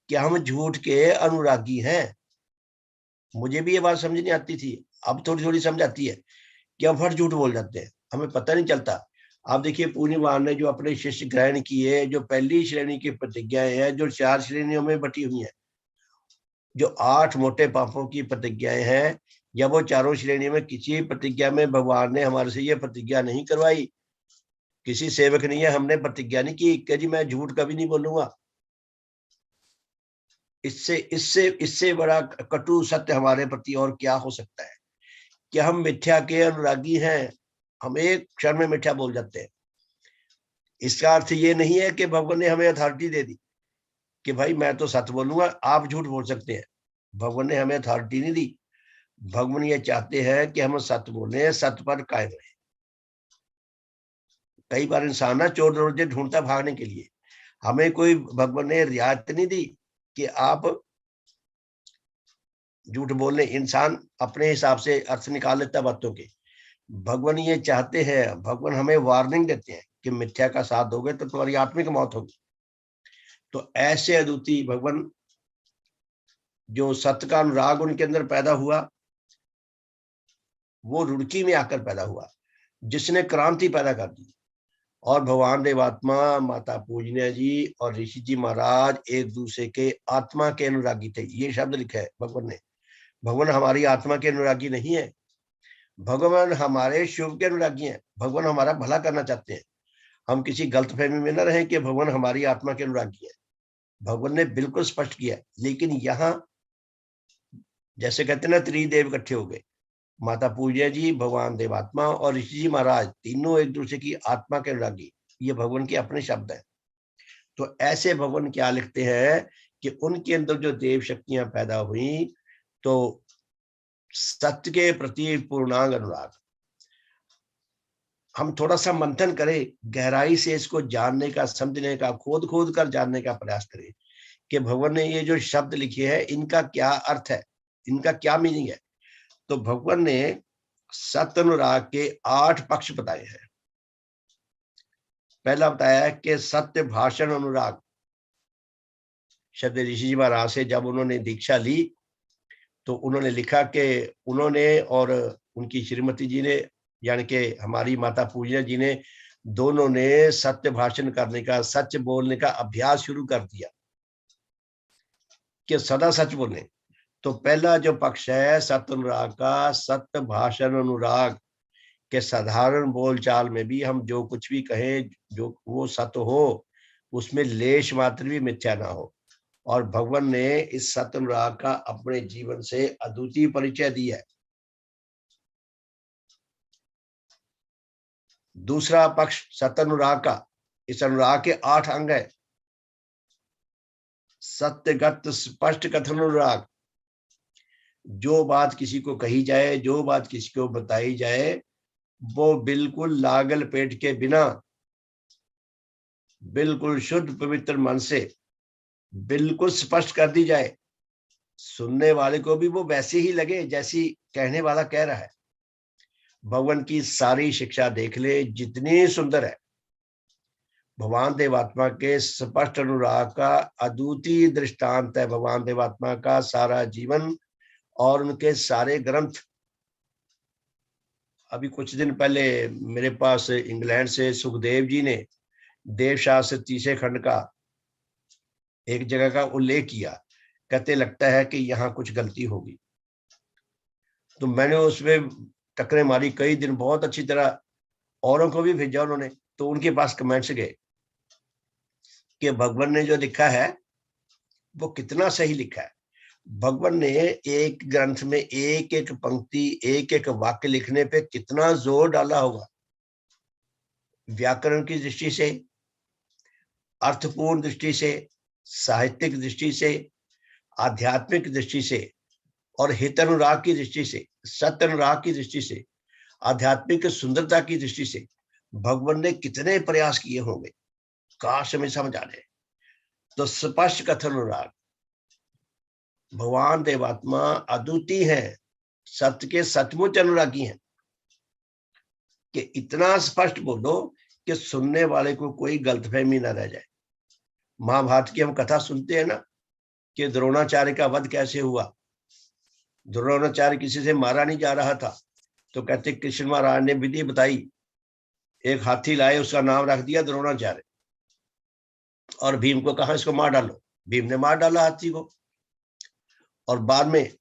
कि हम झूठ के अनुरागी हैं। मुझे भी ये बात समझ नहीं आती थी, अब थोड़ी थोड़ी समझ आती है कि हम हर झूठ बोल जाते हैं, हमें पता नहीं चलता। आप देखिए, पूर्णिमान ने जो अपने शिष्य ग्रहण किए, जो पहली श्रेणी की प्रतिज्ञाएं हैं, जो 4 श्रेणियों में बटी हुई हैं, जो 8 मोटे पापों की प्रतिज्ञाएं हैं, या वो चारों श्रेणियों में किसी प्रतिज्ञा में भगवान ने हमारे से ये प्रतिज्ञा नहीं करवाई, किसी सेवक ने हमने प्रतिज्ञा नहीं की कि जी मैं झूठ कभी नहीं बोलूंगा। इससे इससे इससे बड़ा कटु सत्य हमारे प्रति और क्या हो सकता है कि हम मिथ्या के अनुरागी हैं, हम एक क्षण में मिथ्या बोल जाते हैं। इसका अर्थ ये नहीं है कि भगवान ने हमें अथॉरिटी दे दी कि भाई मैं तो सत्य बोलूंगा, आप झूठ बोल सकते हैं। भगवान ने हमें अथॉरिटी नहीं दी। भगवान ये चाहते हैं कि हम सत्य बोले, सत्य पर कायम रहे। कई बार इंसान ना चोर दरोजे ढूंढता भागने के लिए, हमें कोई भगवान ने रियायत नहीं दी कि आप झूठ बोलने। इंसान अपने हिसाब से अर्थ निकाल लेता बातों के। भगवान ये चाहते हैं, भगवान हमें वार्निंग देते हैं कि मिथ्या का साथ दोगे तो तुम्हारी आत्मिक मौत होगी। तो ऐसे अद्वितीय भगवान, जो सत्य का अनुराग उनके अंदर पैदा हुआ, वो रुड़की में आकर पैदा हुआ, जिसने क्रांति पैदा कर दी। और भगवान देवात्मा, माता पूजना जी और ऋषि जी महाराज एक दूसरे के आत्मा के अनुरागी थे। ये शब्द लिखा है भगवान ने। भगवान हमारी आत्मा के अनुरागी नहीं है, भगवान हमारे शुभ के अनुरागी हैं। भगवान हमारा भला करना चाहते हैं। हम किसी गलतफहमी में न रहें कि भगवान हमारी आत्मा के अनुरागी है। भगवान ने बिल्कुल स्पष्ट किया। लेकिन यहाँ जैसे कहते हैं ना, त्रिदेव इकट्ठे हो गए, माता पूजा जी, भगवान देवात्मा और ऋषि जी महाराज, तीनों एक दूसरे की आत्मा के अनुरागी। ये भगवान के अपने शब्द हैं। तो ऐसे भगवान क्या लिखते हैं कि उनके अंदर जो देव शक्तियां पैदा हुई, तो सत्य के प्रति पूर्णांग अनुराग। हम थोड़ा सा मंथन करें, गहराई से इसको जानने का, समझने का, खोद खोद कर जानने का प्रयास करें कि भगवान ने ये जो शब्द लिखे हैं इनका क्या अर्थ है, इनका क्या मीनिंग है। तो भगवान ने सत्य अनुराग के 8 पक्ष बताए हैं। पहला बताया है कि सत्य भाषण अनुराग। शब्द ऋषि जी महाराज से जब उन्होंने दीक्षा ली तो उन्होंने लिखा कि उन्होंने और उनकी श्रीमती जी ने, यानी कि हमारी माता पूजना जी ने, दोनों ने सत्य भाषण करने का, सच बोलने का अभ्यास शुरू कर दिया कि सदा सच बोलें। तो पहला जो पक्ष है सत्य अनुराग का, सत्य भाषण अनुराग के साधारण बोलचाल में भी हम जो कुछ भी कहें, जो वो सत्य हो, उसमें लेश मात्र भी मिथ्या ना हो। और भगवान ने इस सत्य अनुराग का अपने जीवन से अद्वितीय परिचय दिया है। दूसरा पक्ष सत्य अनुराग का, इस अनुराग के 8 अंग है। सत्यगत स्पष्ट कथन अनुराग। जो बात किसी को कही जाए, जो बात किसी को बताई जाए, वो बिल्कुल लागल पेट के बिना, बिल्कुल शुद्ध पवित्र मन से बिल्कुल स्पष्ट कर दी जाए। सुनने वाले को भी वो वैसे ही लगे जैसी कहने वाला कह रहा है। भगवान की सारी शिक्षा देख ले, जितनी सुंदर है। भगवान देवात्मा के स्पष्ट अनुराग का अद्वितीय दृष्टांत है भगवान देवात्मा का सारा जीवन और उनके सारे ग्रंथ। अभी कुछ दिन पहले मेरे पास इंग्लैंड से सुखदेव जी ने देवशास्त्र 30 खंड का एक जगह का उल्लेख किया। कहते लगता है कि यहाँ कुछ गलती होगी। तो मैंने उसमें टकरे मारी कई दिन, बहुत अच्छी तरह औरों को भी भेजा उन्होंने। तो उनके पास कमेंट्स गए कि भगवान ने जो लिखा है वो कितना सही लिखा है। भगवान ने एक ग्रंथ में एक एक पंक्ति, एक एक वाक्य लिखने पे कितना जोर डाला होगा। व्याकरण की दृष्टि से, अर्थपूर्ण दृष्टि से, साहित्यिक दृष्टि से, आध्यात्मिक दृष्टि से और हित अनुराग की दृष्टि से, सत्य अनुराग की दृष्टि से, आध्यात्मिक सुंदरता की दृष्टि से भगवान ने कितने प्रयास किए होंगे, काश हमें समझ आ जाए। तो स्पष्ट कथन अनुराग, भगवान देवात्मा अद्वितीय है, सत्य के सचमुच अनुरागी हैं कि इतना स्पष्ट बोलो कि सुनने वाले को कोई गलतफहमी ना रह जाए। महाभारत की हम कथा सुनते हैं ना कि द्रोणाचार्य का वध कैसे हुआ। द्रोणाचार्य किसी से मारा नहीं जा रहा था, तो कहते कृष्ण महाराज ने विधि बताई, एक हाथी लाए, उसका नाम रख दिया द्रोणाचार्य, और भीम को कहा इसको मार डालो। भीम ने मार डाला हाथी को। और बाद में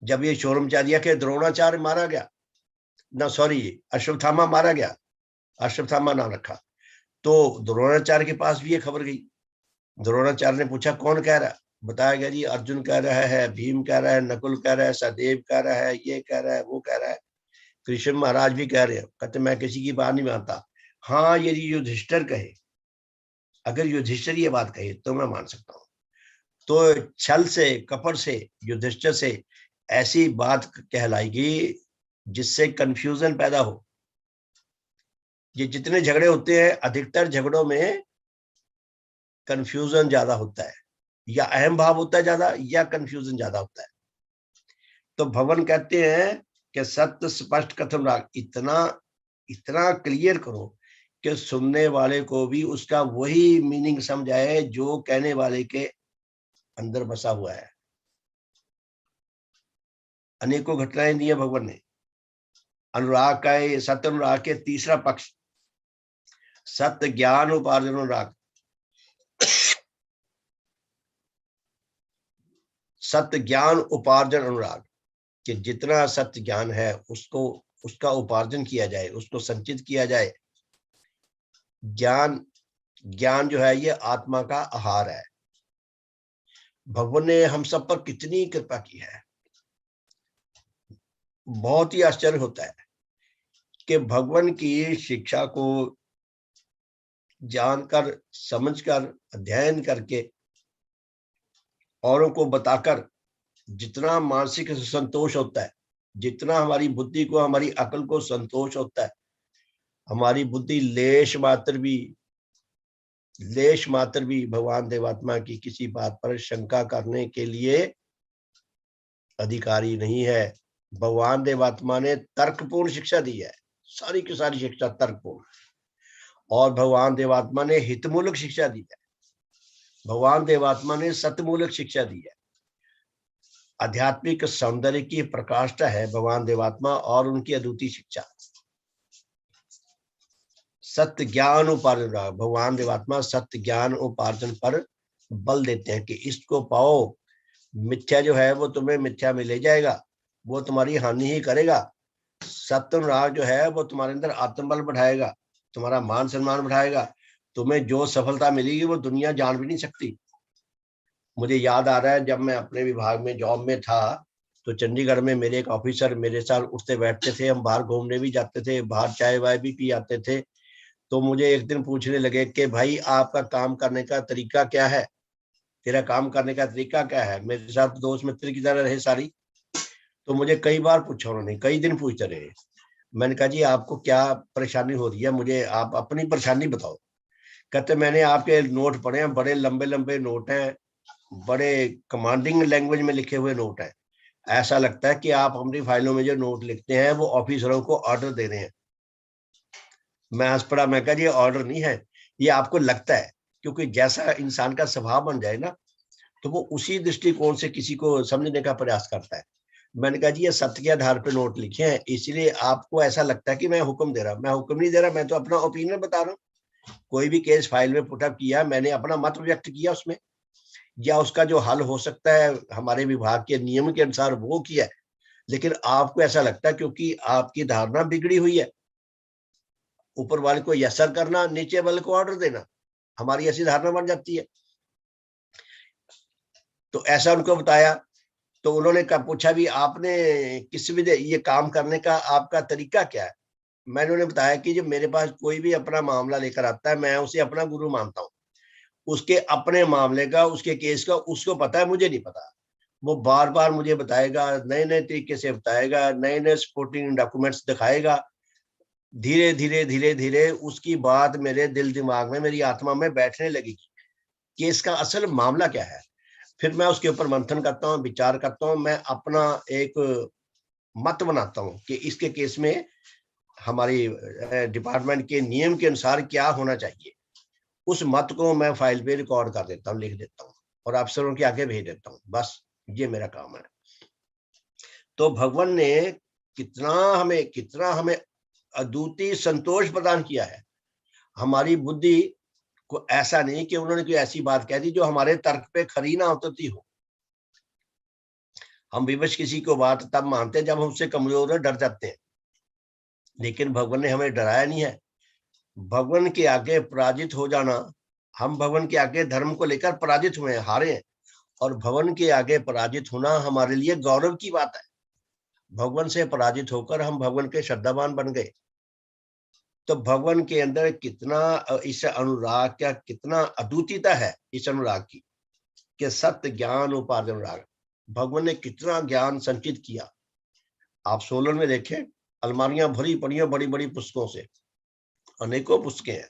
जब ये शोर मचा दिया कि द्रोणाचार्य मारा गया, ना सॉरी अश्वत्थामा मारा गया, अश्वत्थामा नाम रखा, तो द्रोणाचार्य के पास भी ये खबर गई। द्रोणाचार्य ने पूछा कौन कह रहा है, बताया गया जी अर्जुन कह रहा है, भीम कह रहा है, नकुल कह रहा है, सहदेव कह रहा है, ये कह रहा है, वो कह रहा है, कृष्ण महाराज भी कह रहे हैं। कहते मैं किसी की बात नहीं मानता। हाँ यदि युधिष्ठिर कहे, अगर युधिष्ठिर ये बात कहे तो मैं मान सकता हूँ। तो छल से, कपट से, युधिष्ठिर से ऐसी बात कहलाएगी जिससे कंफ्यूजन पैदा हो। ये जितने झगड़े होते हैं, अधिकतर झगड़ों में कंफ्यूजन ज्यादा होता है, या अहम भाव होता है ज्यादा, या कंफ्यूजन ज्यादा होता है। तो भवन कहते हैं कि सत्य स्पष्ट कथन राग, इतना इतना क्लियर करो कि सुनने वाले को भी उसका वही मीनिंग समझ आए जो कहने वाले के अंदर बसा हुआ है। अनेकों घटनाएं दी है भगवान ने। अनुराग का सत्य अनुराग के तीसरा पक्ष, सत्य ज्ञान उपार्जन अनुराग। सत्य ज्ञान उपार्जन अनुराग, कि जितना सत्य ज्ञान है उसको, उसका उपार्जन किया जाए, उसको संचित किया जाए। ज्ञान, ज्ञान जो है ये आत्मा का आहार है। भगवान ने हम सब पर कितनी कृपा की है। बहुत ही आश्चर्य होता है कि भगवान की शिक्षा को जानकर, समझकर, अध्ययन करके, औरों को बताकर जितना मानसिक संतोष होता है, जितना हमारी बुद्धि को, हमारी अकल को संतोष होता है, हमारी बुद्धि लेश मात्र भी भगवान देवात्मा की किसी बात पर शंका करने के लिए अधिकारी नहीं है। भगवान देवात्मा ने तर्कपूर्ण शिक्षा दी है, सारी की सारी शिक्षा तर्कपूर्ण, और भगवान देवात्मा ने हितमूलक शिक्षा दी है। भगवान देवात्मा ने सत्यमूलक शिक्षा दी है। आध्यात्मिक सौंदर्य की प्रकाष्ठा है भगवान देवात्मा और उनकी अद्वितीय शिक्षा। सत्य ज्ञान उपार्जन, भगवान देवात्मा सत्य ज्ञान उपार्जन पर बल देते हैं कि इसको पाओ। मिथ्या जो है वो तुम्हें मिथ्या में ले जाएगा, वो तुम्हारी हानि ही करेगा। सत्य अनुराग जो है वो तुम्हारे अंदर आत्मबल बढ़ाएगा, तुम्हारा मान सम्मान बढ़ाएगा। तुम्हें जो सफलता मिलेगी वो दुनिया जान भी नहीं सकती। मुझे याद आ रहा है जब मैं अपने विभाग में जॉब में था, तो चंडीगढ़ में मेरे एक ऑफिसर मेरे साथ उठते बैठते थे, हम बाहर घूमने भी जाते थे, बाहर चाय वाय भी पी आते थे। तो मुझे एक दिन पूछने लगे कि भाई आपका काम करने का तरीका क्या है, तेरा काम करने का तरीका क्या है। मेरे साथ दोस्त मित्र की तरह रहे सारी। तो मुझे कई बार पूछा उन्होंने, कई दिन पूछते रहे। मैंने कहा जी आपको क्या परेशानी हो रही है, मुझे आप अपनी परेशानी बताओ। कहते मैंने आपके नोट पढ़े हैं, बड़े लंबे लंबे नोट हैं, बड़े कमांडिंग लैंग्वेज में लिखे हुए नोट हैं। ऐसा लगता है कि आप अपनी फाइलों में जो नोट लिखते हैं वो ऑफिसरों को ऑर्डर दे रहे हैं। मैं हंस पड़ा, मैं कहा ये ऑर्डर नहीं है, ये आपको लगता है, क्योंकि जैसा इंसान का स्वभाव बन जाए ना तो वो उसी दृष्टिकोण से किसी को समझने का प्रयास करता है। मैंने कहा जी ये सत्य के आधार पर नोट लिखे हैं, इसलिए आपको ऐसा लगता है कि मैं हुक्म दे रहा हूं। मैं हुक्म नहीं दे रहा, मैं तो अपना ओपिनियन बता रहा हूँ। कोई भी केस फाइल में पुटअप किया, मैंने अपना मत व्यक्त किया उसमें, या उसका जो हल हो सकता है हमारे विभाग के नियम के अनुसार वो किया है। लेकिन आपको ऐसा लगता है क्योंकि आपकी धारणा बिगड़ी हुई है, ऊपर वाले को यस करना, नीचे वाले को ऑर्डर देना, हमारी ऐसी धारणा बन जाती है। तो ऐसा उनको बताया, तो उन्होंने पूछा भी आपने किस विधि ये काम करने का आपका तरीका क्या है। मैंने उन्हें बताया कि जब मेरे पास कोई भी अपना मामला लेकर आता है, मैं उसे अपना गुरु मानता हूँ। उसके अपने मामले का, उसके केस का उसको पता है, मुझे नहीं पता। वो बार बार मुझे बताएगा, नए नए तरीके से बताएगा, नए नए सपोर्टिंग डॉक्यूमेंट्स दिखाएगा। धीरे धीरे धीरे धीरे उसकी बात मेरे दिल दिमाग में, मेरी आत्मा में बैठने लगेगी कि इसका असल मामला क्या है। फिर मैं उसके ऊपर मंथन करता हूँ, विचार करता हूँ, मैं अपना एक मत बनाता हूँ कि इसके केस में हमारी डिपार्टमेंट के नियम के अनुसार क्या होना चाहिए। उस मत को मैं फाइल पे रिकॉर्ड कर देता हूँ, लिख देता हूँ और अफसरों के आगे भेज देता हूँ। बस ये मेरा काम है। तो भगवान ने कितना हमें अद्वितीय संतोष प्रदान किया है। हमारी बुद्धि को ऐसा नहीं कि उन्होंने कोई ऐसी बात कह दी जो हमारे तर्क पे खरी ना उतरती हो। हम विवश किसी को बात तब मानते हैं जब हम उससे कमजोर और डर जाते हैं, लेकिन भगवान ने हमें डराया नहीं है। भगवान के आगे पराजित हो जाना, हम भगवान के आगे धर्म को लेकर पराजित हुए हैं, हारे हैं, और भगवान के आगे पराजित होना हमारे लिए गौरव की बात है। भगवान से पराजित होकर हम भगवान के श्रद्धावान बन गए। तो भगवान के अंदर कितना इस अनुराग का कितना अद्वितीयता है, इस अनुराग की, कि सत्य ज्ञान उपार्जन अनुराग। भगवान ने कितना ज्ञान संचित किया। आप सोलन में देखें, अलमारियां भरी पड़ी हैं बड़ी बड़ी पुस्तकों से, अनेकों पुस्तकें हैं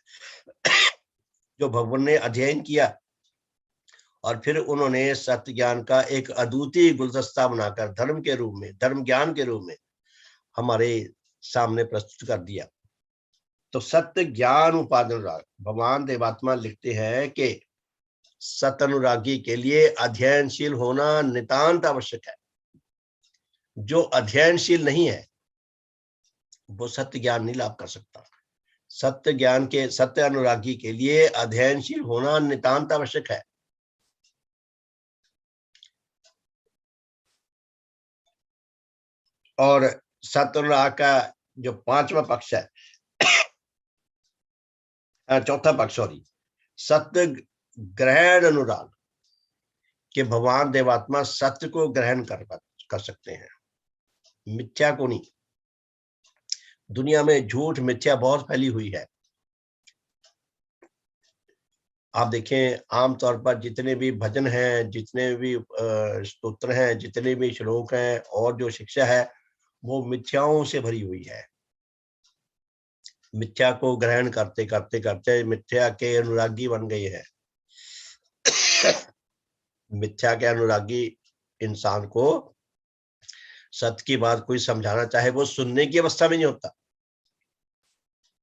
जो भगवान ने अध्ययन किया, और फिर उन्होंने सत्य ज्ञान का एक अद्वितीय गुलदस्ता बनाकर धर्म के रूप में, धर्म ज्ञान के रूप में हमारे सामने प्रस्तुत कर दिया। तो सत्य ज्ञान उपार्जन अनुराग, भगवान देवात्मा लिखते हैं कि सत अनुरागी के लिए अध्ययनशील होना नितांत आवश्यक है। जो अध्ययनशील नहीं है वो सत्य ज्ञान नहीं लाभ कर सकता। सत्य ज्ञान के, सत्य अनुरागी के लिए अध्ययनशील होना नितांत आवश्यक है। और सत्य अनुराग का जो पांचवा पक्ष है, चौथा पक्ष, सॉरी, सत्य ग्रहण अनुराग, कि भगवान देवात्मा सत्य को ग्रहण कर सकते हैं, मिथ्या को नहीं। दुनिया में झूठ मिथ्या बहुत फैली हुई है। आप देखें, आमतौर पर जितने भी भजन हैं, जितने भी स्तोत्र हैं, जितने भी श्लोक हैं, और जो शिक्षा है वो मिथ्याओं से भरी हुई है। मिथ्या को ग्रहण करते करते करते मिथ्या के अनुरागी बन गए हैं। मिथ्या के अनुरागी इंसान को सत्य की बात कोई समझाना चाहे, वो सुनने की अवस्था में नहीं होता।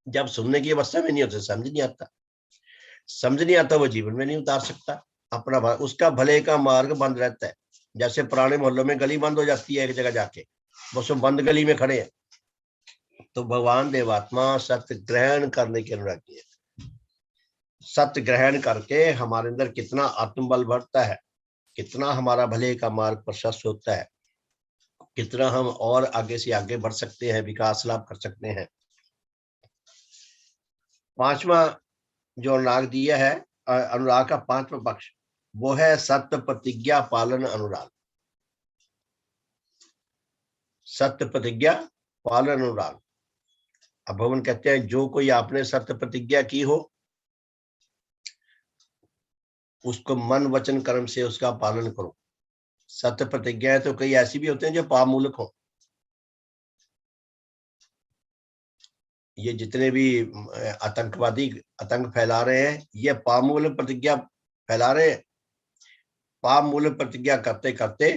जब सुनने की अवस्था में नहीं होता, समझ नहीं आता, समझ नहीं आता, वो जीवन में नहीं उतार सकता अपना। उसका भले का मार्ग बंद रहता है। जैसे पुराने मोहल्लों में गली बंद हो जाती है एक जगह जाके, बस वो बंद गली में खड़े हैं। तो भगवान देवात्मा सत्य ग्रहण करने के अनुरागी है। सत्य ग्रहण करके हमारे अंदर कितना आत्मबल बढ़ता है, कितना हमारा भले का मार्ग प्रशस्त होता है, कितना हम और आगे से आगे बढ़ सकते हैं, विकास लाभ कर सकते हैं। पांचवा जो अनुराग दिया है, अनुराग का पांचवा पक्ष, वो है सत्य प्रतिज्ञा पालन अनुराग। सत्य प्रतिज्ञा पालन अनुराग। अब भगवान कहते हैं जो कोई आपने सत्य प्रतिज्ञा की हो उसको मन वचन कर्म से उसका पालन करो। सत्य प्रतिज्ञा तो कई ऐसी भी होते हैं जो पापमूलक हो। ये जितने भी आतंकवादी आतंक फैला रहे हैं, ये पापमूलक प्रतिज्ञा फैला रहे हैं। पापमूलक प्रतिज्ञा करते करते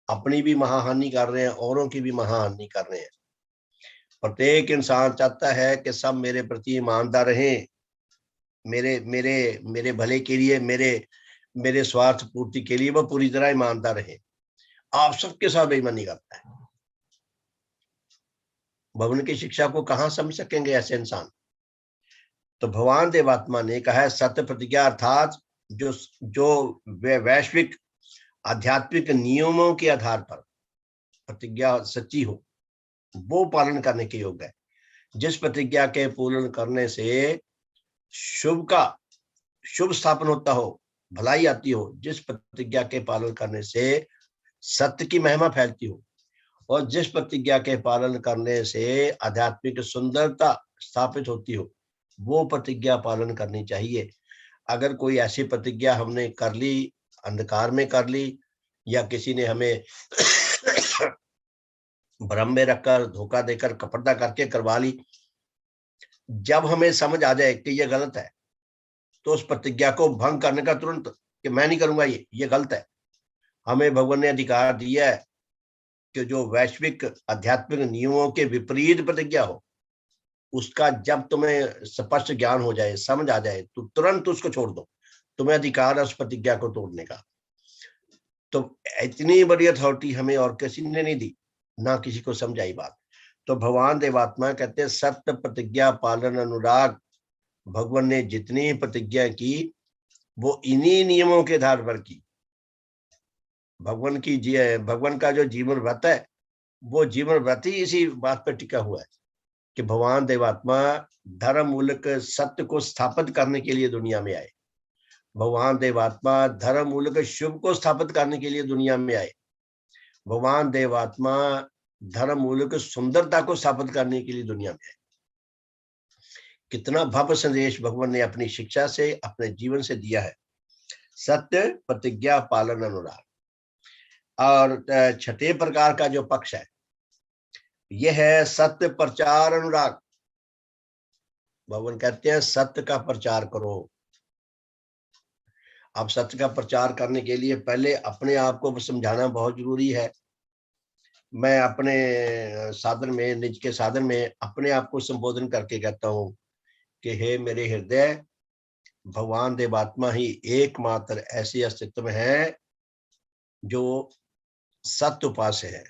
अपनी भी महाहानि कर रहे हैं, औरों की भी महाहानि कर रहे हैं। प्रत्येक इंसान चाहता है कि सब मेरे प्रति ईमानदार रहें, मेरे मेरे मेरे भले के लिए, मेरे स्वार्थ पूर्ति के लिए वो पूरी तरह ईमानदार रहे। आप सबके साथ बेईमानी करता है। भगवान की शिक्षा को कहां समझ सकेंगे ऐसे इंसान? तो भगवान देवात्मा ने कहा है सत्य प्रतिज्ञा, अर्थात जो जो वैश्विक आध्यात्मिक नियमों के आधार पर प्रतिज्ञा सच्ची हो, वो पालन करने के योग्य है। जिस प्रतिज्ञा के पूर्ण करने से शुभ स्थापन होता हो, भलाई आती हो, जिस प्रतिज्ञा के पालन करने से सत्य की महिमा फैलती हो, और जिस प्रतिज्ञा के पालन करने से आध्यात्मिक सुंदरता स्थापित होती हो, वो प्रतिज्ञा पालन करनी चाहिए। अगर कोई ऐसी प्रतिज्ञा हमने कर ली, अंधकार में कर ली, या किसी ने हमें भ्रम में रखकर, धोखा देकर, कपटता करके करवा ली, जब हमें समझ आ जाए कि ये गलत है, तो उस प्रतिज्ञा को भंग करने का तुरंत, कि मैं नहीं करूंगा, ये गलत है। हमें भगवान ने अधिकार दिया है कि जो वैश्विक आध्यात्मिक नियमों के विपरीत प्रतिज्ञा हो, उसका जब तुम्हें स्पष्ट ज्ञान हो जाए, समझ आ जाए, तो तुरंत उसको छोड़ दो। तुम्हें अधिकार है उस प्रतिज्ञा को तोड़ने का। तो इतनी बड़ी अथॉरिटी हमें और किसी ने नहीं दी, ना किसी को समझाई बात। तो भगवान देवात्मा कहते हैं सत्य प्रतिज्ञा पालन अनुराग। भगवान ने जितनी प्रतिज्ञा की वो इन्हीं नियमों के आधार पर की। भगवान का जो जीवन व्रत है, वो जीवन व्रत ही इसी बात पर टिका हुआ है कि भगवान देवात्मा धर्म मूलक सत्य को स्थापित करने के लिए दुनिया में आए। भगवान देवात्मा धर्म मूलक शुभ को स्थापित करने के लिए दुनिया में आए। भगवान देवात्मा धर्म मूलक सुंदरता को स्थापित करने के लिए दुनिया में आए। कितना भव्य संदेश भगवान ने अपनी शिक्षा से, अपने जीवन से दिया है। सत्य प्रतिज्ञा पालन अनुराग। और छठे प्रकार का जो पक्ष है, यह है सत्य प्रचार अनुराग। भगवान कहते हैं सत्य का प्रचार करो। अब सत्य का प्रचार करने के लिए पहले अपने आप को समझाना बहुत जरूरी है। मैं अपने साधन में, निज के साधन में अपने आप को संबोधन करके कहता हूं कि हे मेरे हृदय, भगवान देवात्मा ही एकमात्र ऐसे अस्तित्व में है जो सत्य उपास्य है।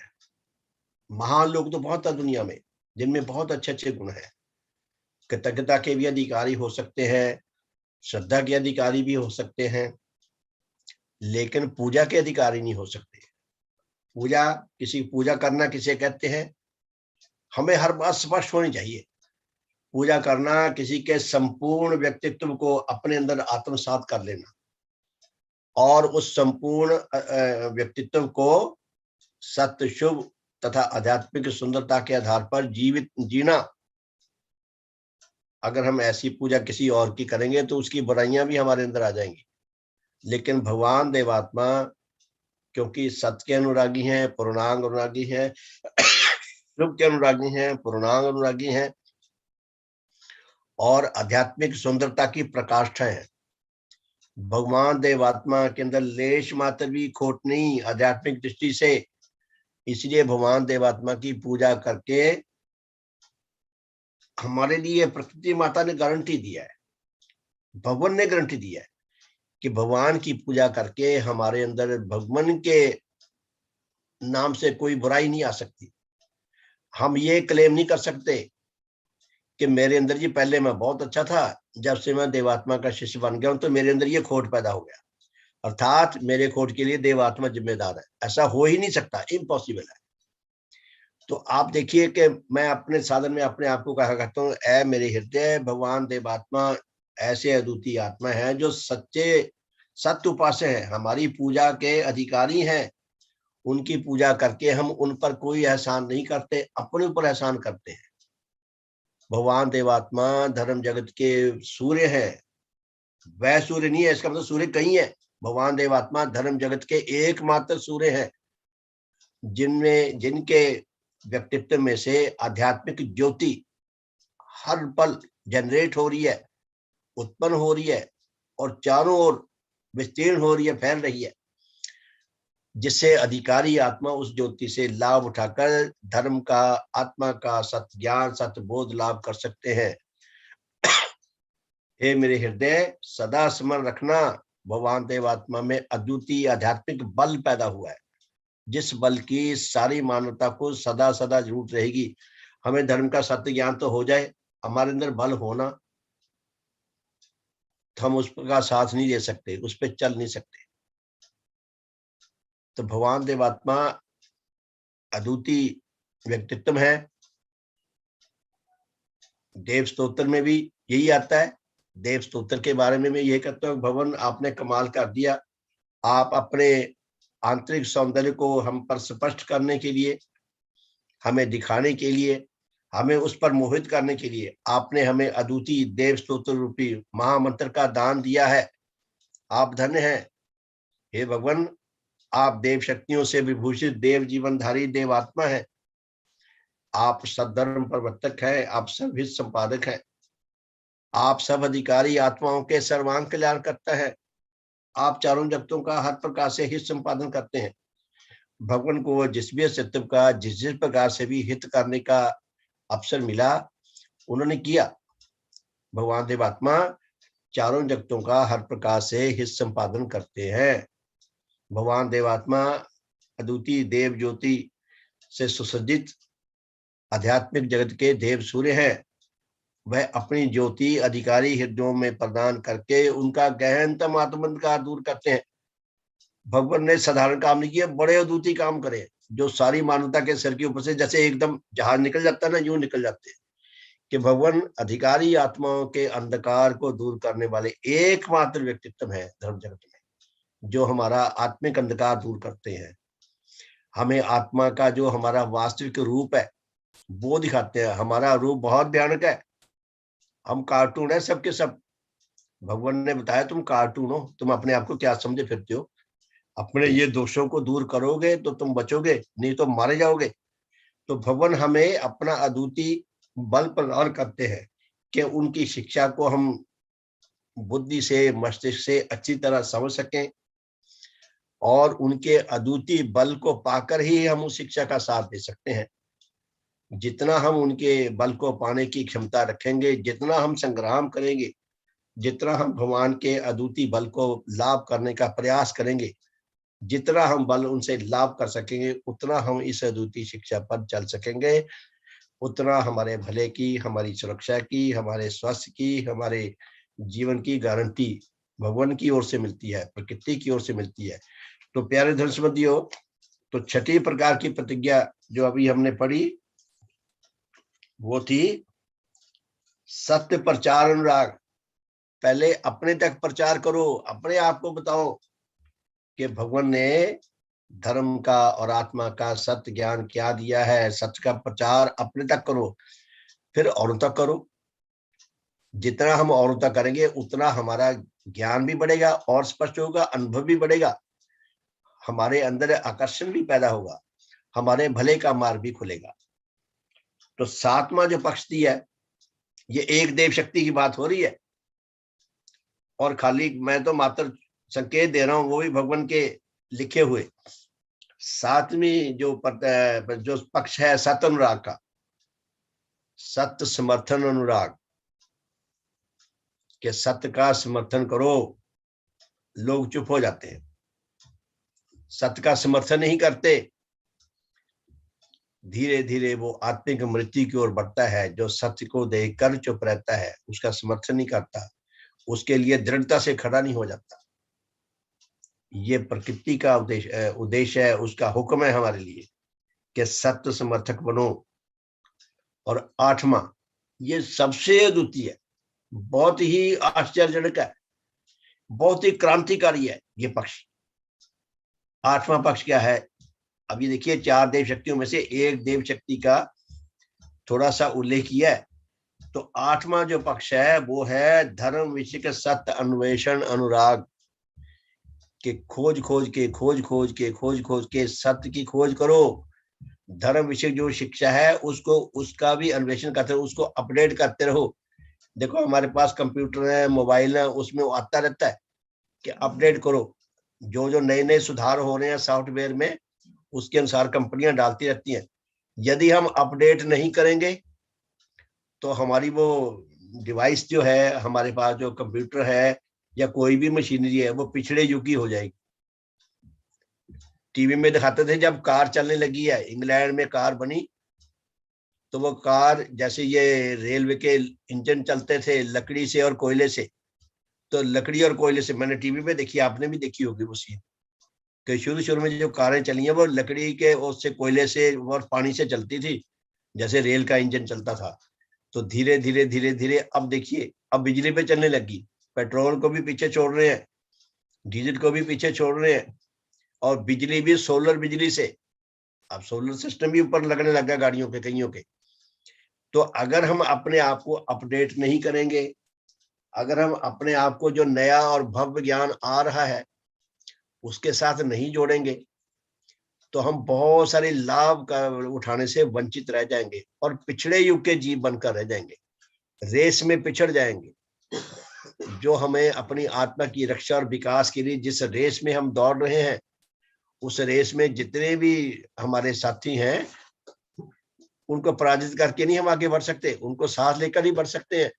महान लोग तो बहुत है दुनिया में, जिनमें बहुत अच्छे अच्छे गुण हैं। कृतज्ञता के भी अधिकारी हो सकते हैं, श्रद्धा के अधिकारी भी हो सकते हैं, लेकिन पूजा के अधिकारी नहीं हो सकते। पूजा करना किसे कहते हैं, हमें हर बात स्पष्ट होनी चाहिए। पूजा करना किसी के संपूर्ण व्यक्तित्व को अपने अंदर आत्मसात कर लेना, और उस संपूर्ण व्यक्तित्व को सत्य, शुभ तथा आध्यात्मिक सुंदरता के आधार पर जीवित जीना। अगर हम ऐसी पूजा किसी और की करेंगे तो उसकी बुराइयां भी हमारे अंदर आ जाएंगी। लेकिन भगवान देवात्मा क्योंकि सत्य के अनुरागी हैं, पूर्णांग अनुरागी हैं, शुभ के अनुरागी हैं, पूर्णांग अनुरागी हैं, और आध्यात्मिक सुंदरता की प्रकाष्ठा है। भगवान देवात्मा के अंदर लेश मात्र भी खोट नहीं आध्यात्मिक दृष्टि से। इसलिए भगवान देवात्मा की पूजा करके हमारे लिए प्रकृति माता ने गारंटी दिया है, भगवान ने गारंटी दिया है कि भगवान की पूजा करके हमारे अंदर भगवान के नाम से कोई बुराई नहीं आ सकती। हम ये क्लेम नहीं कर सकते कि मेरे अंदर जी पहले मैं बहुत अच्छा था, जब से मैं देवात्मा का शिष्य बन गया हूं तो मेरे अंदर ये खोट पैदा हो गया, अर्थात मेरे खोट के लिए देवात्मा जिम्मेदार है। ऐसा हो ही नहीं सकता, इम्पॉसिबल है। तो आप देखिए कि मैं अपने साधन में अपने आप को कहा करता हूँ, ऐ मेरे हृदय, भगवान देवात्मा ऐसे अद्वितीय आत्मा है जो सच्चे सत्य उपास्य है, हमारी पूजा के अधिकारी हैं। उनकी पूजा करके हम उन पर कोई एहसान नहीं करते, अपने ऊपर एहसान करते हैं। भगवान देवात्मा धर्म जगत के सूर्य हैं। वह सूर्य नहीं है, इसका मतलब सूर्य कहीं है। भगवान देवात्मा धर्म जगत के एकमात्र सूर्य हैं, जिनके व्यक्तित्व में से आध्यात्मिक ज्योति हर पल जनरेट हो रही है, उत्पन्न हो रही है, और चारों ओर विस्तीर्ण हो रही है, फैल रही है। जिससे अधिकारी आत्मा उस ज्योति से लाभ उठाकर धर्म का, आत्मा का सत्य ज्ञान, सत्य बोध लाभ कर सकते हैं। हे मेरे हृदय, सदा स्मरण रखना, भगवान देवात्मा में अद्वितीय आध्यात्मिक बल पैदा हुआ है, जिस बल की सारी मानवता को सदा सदा जरूरत रहेगी। हमें धर्म का सत्य ज्ञान तो हो जाए, हमारे अंदर बल होना, तो हम उसका साथ नहीं दे सकते, उस पर चल नहीं सकते। तो भगवान देवात्मा अद्वितीय व्यक्तित्व है। देव स्तोत्र में भी यही आता है। देव स्तोत्र के बारे में मैं यही कहता हूँ, भगवान आपने कमाल कर दिया। आप अपने आंतरिक सौंदर्य को हम पर स्पष्ट करने के लिए, हमें दिखाने के लिए, हमें उस पर मोहित करने के लिए आपने हमें अद्वितीय देव स्तोत्र रूपी महामंत्र का दान दिया है। आप धन्य हैं। हे भगवान, आप देव शक्तियों से विभूषित देव जीवनधारी देवात्मा है। आप सद्धर्म प्रवर्तक है, आप सर्वहित संपादक है, आप सब अधिकारी आत्माओं के सर्वांग कल्याण करता है। आप चारों जगतों का हर प्रकार से हित संपादन करते हैं। भगवान को जिस भी अस्तित्व का जिस जिस प्रकार से भी हित करने का अवसर मिला उन्होंने किया। भगवान देवात्मा चारों जगतों का हर प्रकार से हित संपादन करते हैं। भगवान देवात्मा अद्वितीय देव ज्योति से सुसज्जित आध्यात्मिक जगत के देव सूर्य हैं। वह अपनी ज्योति अधिकारी हृदयों में प्रदान करके उनका गहनतम आत्मअंधकार दूर करते हैं। भगवान ने साधारण काम नहीं किया, बड़े अद्वितीय काम करे, जो सारी मानवता के सिर के ऊपर से जैसे एकदम जहाज निकल जाता है ना, यूं निकल जाते हैं। कि भगवान अधिकारी आत्माओं के अंधकार को दूर करने वाले एकमात्र व्यक्तित्व है धर्म जगत में, जो हमारा आत्मिक अंधकार दूर करते हैं। हमें आत्मा का जो हमारा वास्तविक रूप है वो दिखाते हैं। हमारा रूप बहुत भयानक है, हम कार्टून है सबके सब। भगवान ने बताया तुम कार्टून हो, तुम अपने आप को क्या समझे फिरते हो। अपने ये दोषों को दूर करोगे तो तुम बचोगे, नहीं तो मारे जाओगे। तो भगवान हमें अपना अद्वितीय बल प्रदान करते हैं कि उनकी शिक्षा को हम बुद्धि से, मस्तिष्क से अच्छी तरह समझ सकें, और उनके अद्वितीय बल को पाकर ही हम उस शिक्षा का साथ दे सकते हैं। जितना हम उनके बल को पाने की क्षमता रखेंगे, जितना हम संग्राम करेंगे, जितना हम भगवान के अद्वितीय बल को लाभ करने का प्रयास करेंगे, जितना हम बल उनसे लाभ कर सकेंगे, उतना हम इस अद्वितीय शिक्षा पर चल सकेंगे। उतना हमारे भले की, हमारी सुरक्षा की, हमारे स्वास्थ्य की, हमारे जीवन की गारंटी भगवान की ओर से मिलती है, प्रकृति की ओर से मिलती है। तो प्यारे धर्मसंबंधियों, तो छठी प्रकार की प्रतिज्ञा जो अभी हमने पढ़ी वो थी सत्य प्रचार अनुराग। पहले अपने तक प्रचार करो, अपने आप को बताओ कि भगवान ने धर्म का और आत्मा का सत्य ज्ञान क्या दिया है। सत्य का प्रचार अपने तक करो, फिर औरों तक करो। जितना हम औरों तक करेंगे उतना हमारा ज्ञान भी बढ़ेगा और स्पष्ट होगा, अनुभव भी बढ़ेगा, हमारे अंदर आकर्षण भी पैदा होगा, हमारे भले का मार्ग भी खुलेगा। तो सातवां जो पक्ष दिया है, ये एक देव शक्ति की बात हो रही है, और खाली मैं तो मात्र संकेत दे रहा हूं, वो भी भगवान के लिखे हुए। सातवीं जो पक्ष है सत्य अनुराग का, सत्य समर्थन अनुराग, के सत्य का समर्थन करो। लोग चुप हो जाते हैं, सत्य का समर्थन नहीं करते। धीरे धीरे वो आत्मिक मृत्यु की ओर बढ़ता है। जो सत्य को देखकर चुप रहता है, उसका समर्थन नहीं करता, उसके लिए दृढ़ता से खड़ा नहीं हो जाता। ये प्रकृति का उद्देश्य है, उसका हुक्म है हमारे लिए कि सत्य समर्थक बनो। और आठवां, ये सबसे अद्वितीय है, बहुत ही आश्चर्यजनक है, बहुत ही क्रांतिकारी है ये पक्ष। आठवां पक्ष क्या है? अब ये देखिए, चार देव शक्तियों में से एक देव शक्ति का थोड़ा सा उल्लेख किया है। तो आठवां जो पक्ष है वो है धर्म विषय के सत्य अन्वेषण अनुराग। के खोज खोज के सत्य की खोज करो। धर्म विषय जो शिक्षा है उसको, उसका भी अन्वेषण करते रहो, उसको अपडेट करते रहो। देखो हमारे पास कंप्यूटर है, मोबाइल है, उसमें वो आता रहता है कि अपडेट करो, जो जो नए नए सुधार हो रहे हैं सॉफ्टवेयर में, उसके अनुसार कंपनियां डालती रहती हैं। यदि हम अपडेट नहीं करेंगे तो हमारी वो डिवाइस जो है, हमारे पास जो कंप्यूटर है या कोई भी मशीनरी है, वो पिछड़े युग की हो जाएगी। टीवी में दिखाते थे जब कार चलने लगी है, इंग्लैंड में कार बनी, तो वो कार जैसे ये रेलवे के इंजन चलते थे लकड़ी से और कोयले से, तो लकड़ी और कोयले से, मैंने टीवी में देखी, आपने भी देखी होगी वो सीन, कि शुरू शुरू में जो कारें चली हैं वो लकड़ी के उससे, कोयले से और पानी से चलती थी, जैसे रेल का इंजन चलता था। तो धीरे धीरे धीरे धीरे अब देखिए, अब बिजली पे चलने लगी, पेट्रोल को भी पीछे छोड़ रहे हैं, डीजल को भी पीछे छोड़ रहे हैं, और बिजली भी सोलर बिजली से, अब सोलर सिस्टम भी ऊपर लगने लगा गाड़ियों के, कईयों के। तो अगर हम अपने आप को अपडेट नहीं करेंगे, अगर हम अपने आप को जो नया और भव्य ज्ञान आ रहा है उसके साथ नहीं जोड़ेंगे, तो हम बहुत सारे लाभ का उठाने से वंचित रह जाएंगे और पिछड़े युग के जीव बनकर रह जाएंगे, रेस में पिछड़ जाएंगे। जो हमें अपनी आत्मा की रक्षा और विकास के लिए जिस रेस में हम दौड़ रहे हैं, उस रेस में जितने भी हमारे साथी हैं, उनको पराजित करके नहीं हम आगे बढ़ सकते, उनको साथ लेकर ही बढ़ सकते हैं,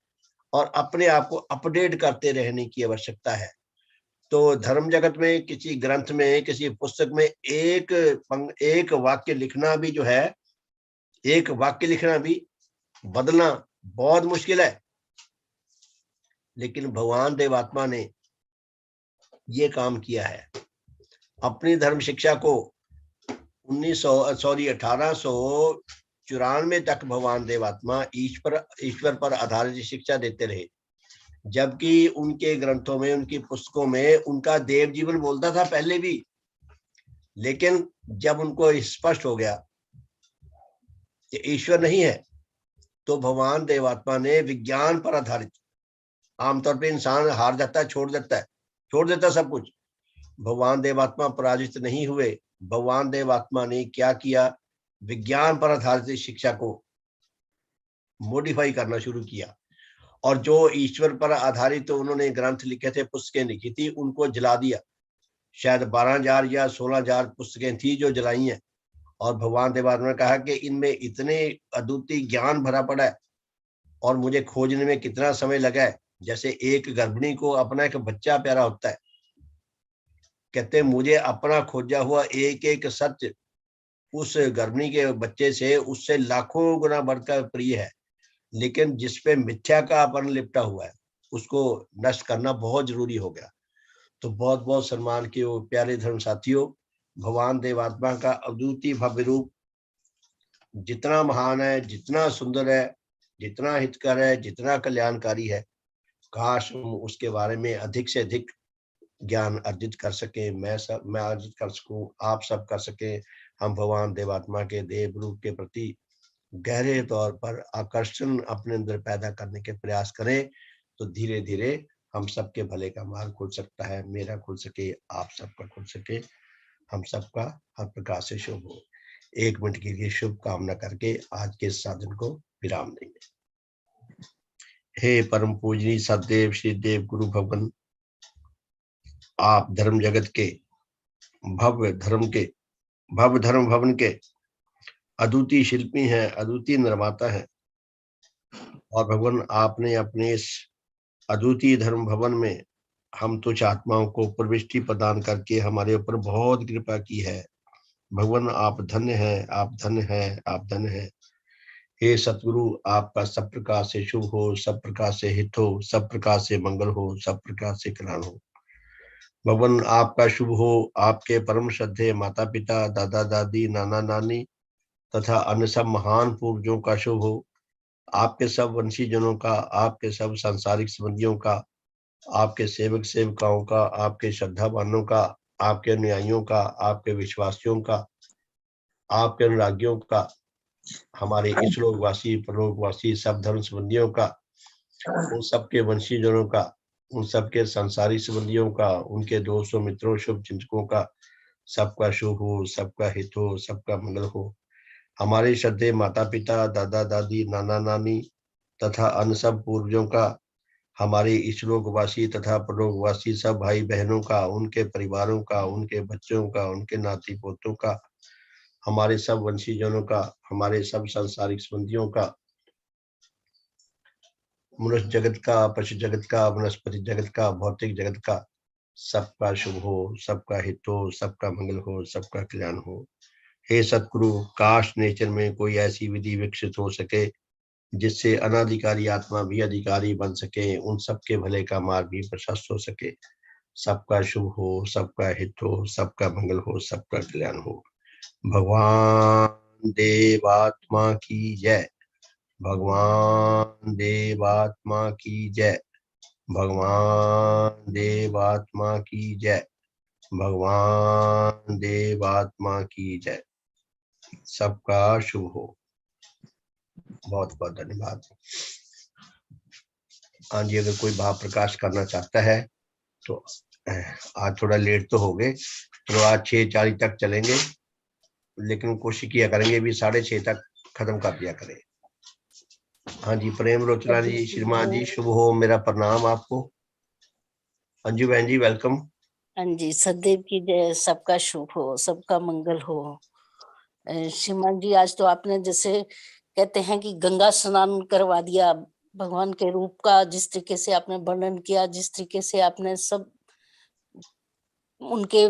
और अपने आप को अपडेट करते रहने की आवश्यकता है। तो धर्म जगत में किसी ग्रंथ में, किसी पुस्तक में एक वाक्य लिखना भी जो है, एक वाक्य लिखना भी, बदलना बहुत मुश्किल है, लेकिन भगवान देवात्मा ने ये काम किया है। अपनी धर्म शिक्षा को 1894 तक भगवान देवात्मा ईश्वर पर आधारित शिक्षा देते रहे, जबकि उनके ग्रंथों में, उनकी पुस्तकों में उनका देव जीवन बोलता था पहले भी, लेकिन जब उनको स्पष्ट हो गया कि ईश्वर नहीं है, तो भगवान देवात्मा ने विज्ञान पर आधारित, आमतौर पे इंसान हार जाता है, छोड़ देता है सब कुछ, भगवान देवात्मा पराजित नहीं हुए। भगवान देवात्मा ने क्या किया, विज्ञान पर आधारित शिक्षा को मॉडिफाई करना शुरू किया, और जो ईश्वर पर आधारित तो उन्होंने ग्रंथ लिखे थे, पुस्तकें लिखी थी, उनको जला दिया। शायद 12,000 या 16,000 पुस्तकें थी जो जलाई हैं, और भगवान देवात्मा ने कहा कि इनमें इतने अद्वितीय ज्ञान भरा पड़ा है और मुझे खोजने में कितना समय लगा है। जैसे एक गर्भिणी को अपना एक बच्चा प्यारा होता है, कहते मुझे अपना खोजा हुआ एक एक सत्य उस गर्भिणी के बच्चे से, उससे लाखों गुना बढ़कर प्रिय है, लेकिन जिसपे मिथ्या का अपन लिपटा हुआ है, उसको नष्ट करना बहुत जरूरी हो गया। तो बहुत बहुत सम्मान के वो प्यारे धर्म साथियों, भगवान देवात्मा का अद्वितीय भव्य रूप जितना महान है, जितना सुंदर है, जितना हितकर है, जितना कल्याणकारी है, काश हम उसके बारे में अधिक से अधिक ज्ञान अर्जित कर सके, मैं अर्जित कर सकूं, आप सब कर सके। हम भगवान देवात्मा के देव रूप के प्रति गहरे तौर पर आकर्षण अपने अंदर पैदा करने के प्रयास करें, तो धीरे धीरे हम सबके भले का मार्ग खुल सकता है, मेरा खुल सके, आप सबका खुल सके, हम सबका हर प्रकार से शुभ हो। 1 मिनट के लिए शुभ कामना करके आज के साधन को विराम देंगे। हे परम पूजनीय सदैव श्री देव गुरु भगवान, आप धर्म जगत के भव्य धर्म भवन के अद्वितीय शिल्पी हैं, अद्वितीय निर्माता हैं, और भगवान आपने अपने इस अद्वितीय धर्म भवन में हम तुच्छ आत्माओं को प्रविष्टि प्रदान करके हमारे ऊपर बहुत कृपा की है। भगवान आप धन्य हैं, आप धन्य हैं, आप धन्य हैं। हे सतगुरु, आपका सब प्रकार से शुभ हो, सब प्रकार से हित हो, सब प्रकार से मंगल हो, सब प्रकार से कल्याण हो। भगवान आपका शुभ हो, आपके परम श्रद्धेय माता पिता, दादा दादी, नाना नानी तथा अन्य सब महान पूर्वजों का शुभ हो, आपके सब वंशीजनों का, आपके सब सांसारिक संबंधियों का, आपके सेवक सेविकाओं का, आपके श्रद्धावानों का, आपके अनुयायियों का, आपके विश्वासियों का, आपके अनुरागियों का, हमारे इस लोकवासी परलोकवासी सब धर्म संबंधियों का, उन सबके वंशीजनों का, उन सबके संसारी संबंधियों का, उनके दोस्तों मित्रों शुभ चिंतकों का, सबका शुभ हो, सबका हित हो, सबका मंगल हो। हमारे श्रद्धेय माता पिता, दादा दादी, नाना नानी तथा अन्य सब पूर्वजों का, हमारे इस्रोकवासी तथा परलोकवासी सब भाई बहनों का, उनके परिवारों का, उनके बच्चों का, उनके नाती पोतों का, हमारे सब वंशीजनों का, हमारे सब सांसारिक संबंधियों का, मनुष्य जगत का, पशु जगत का, वनस्पति जगत का, भौतिक जगत का, सबका शुभ हो, सबका हित हो, सबका मंगल हो, सबका कल्याण हो। हे सतगुरु, काश नेचर में कोई ऐसी विधि विकसित हो सके जिससे अनाधिकारी आत्मा भी अधिकारी बन सके, उन सबके भले का मार्ग भी प्रशस्त हो सके। सबका शुभ हो, सबका हित हो, सबका मंगल हो, सबका कल्याण हो। भगवान देवात्मा की जय। भगवान देवात्मा की जय। भगवान देवात्मा की जय। भगवान देवात्मा की जय। सबका शुभ हो। बहुत बहुत धन्यवाद। हाँ जी, अगर कोई भाव प्रकाश करना चाहता है तो आज थोड़ा लेट तो हो गए, तो आज 6:40 तक चलेंगे, लेकिन कोशिश किया करेंगे भी 6:30 तक खत्म कर दिया करें। हाँ जी, प्रेम रोचना जी, श्रीमान जी, शुभ हो, मेरा प्रणाम आपको। अंजू बहन जी, वेलकम। हाँ जी, सदैव की जय। सबका शुभ हो, सबका मंगल हो। श्रीमान जी, आज तो आपने जैसे कहते हैं कि गंगा स्नान करवा दिया भगवान के रूप का, जिस तरीके से आपने वर्णन किया, जिस तरीके से आपने सब उनके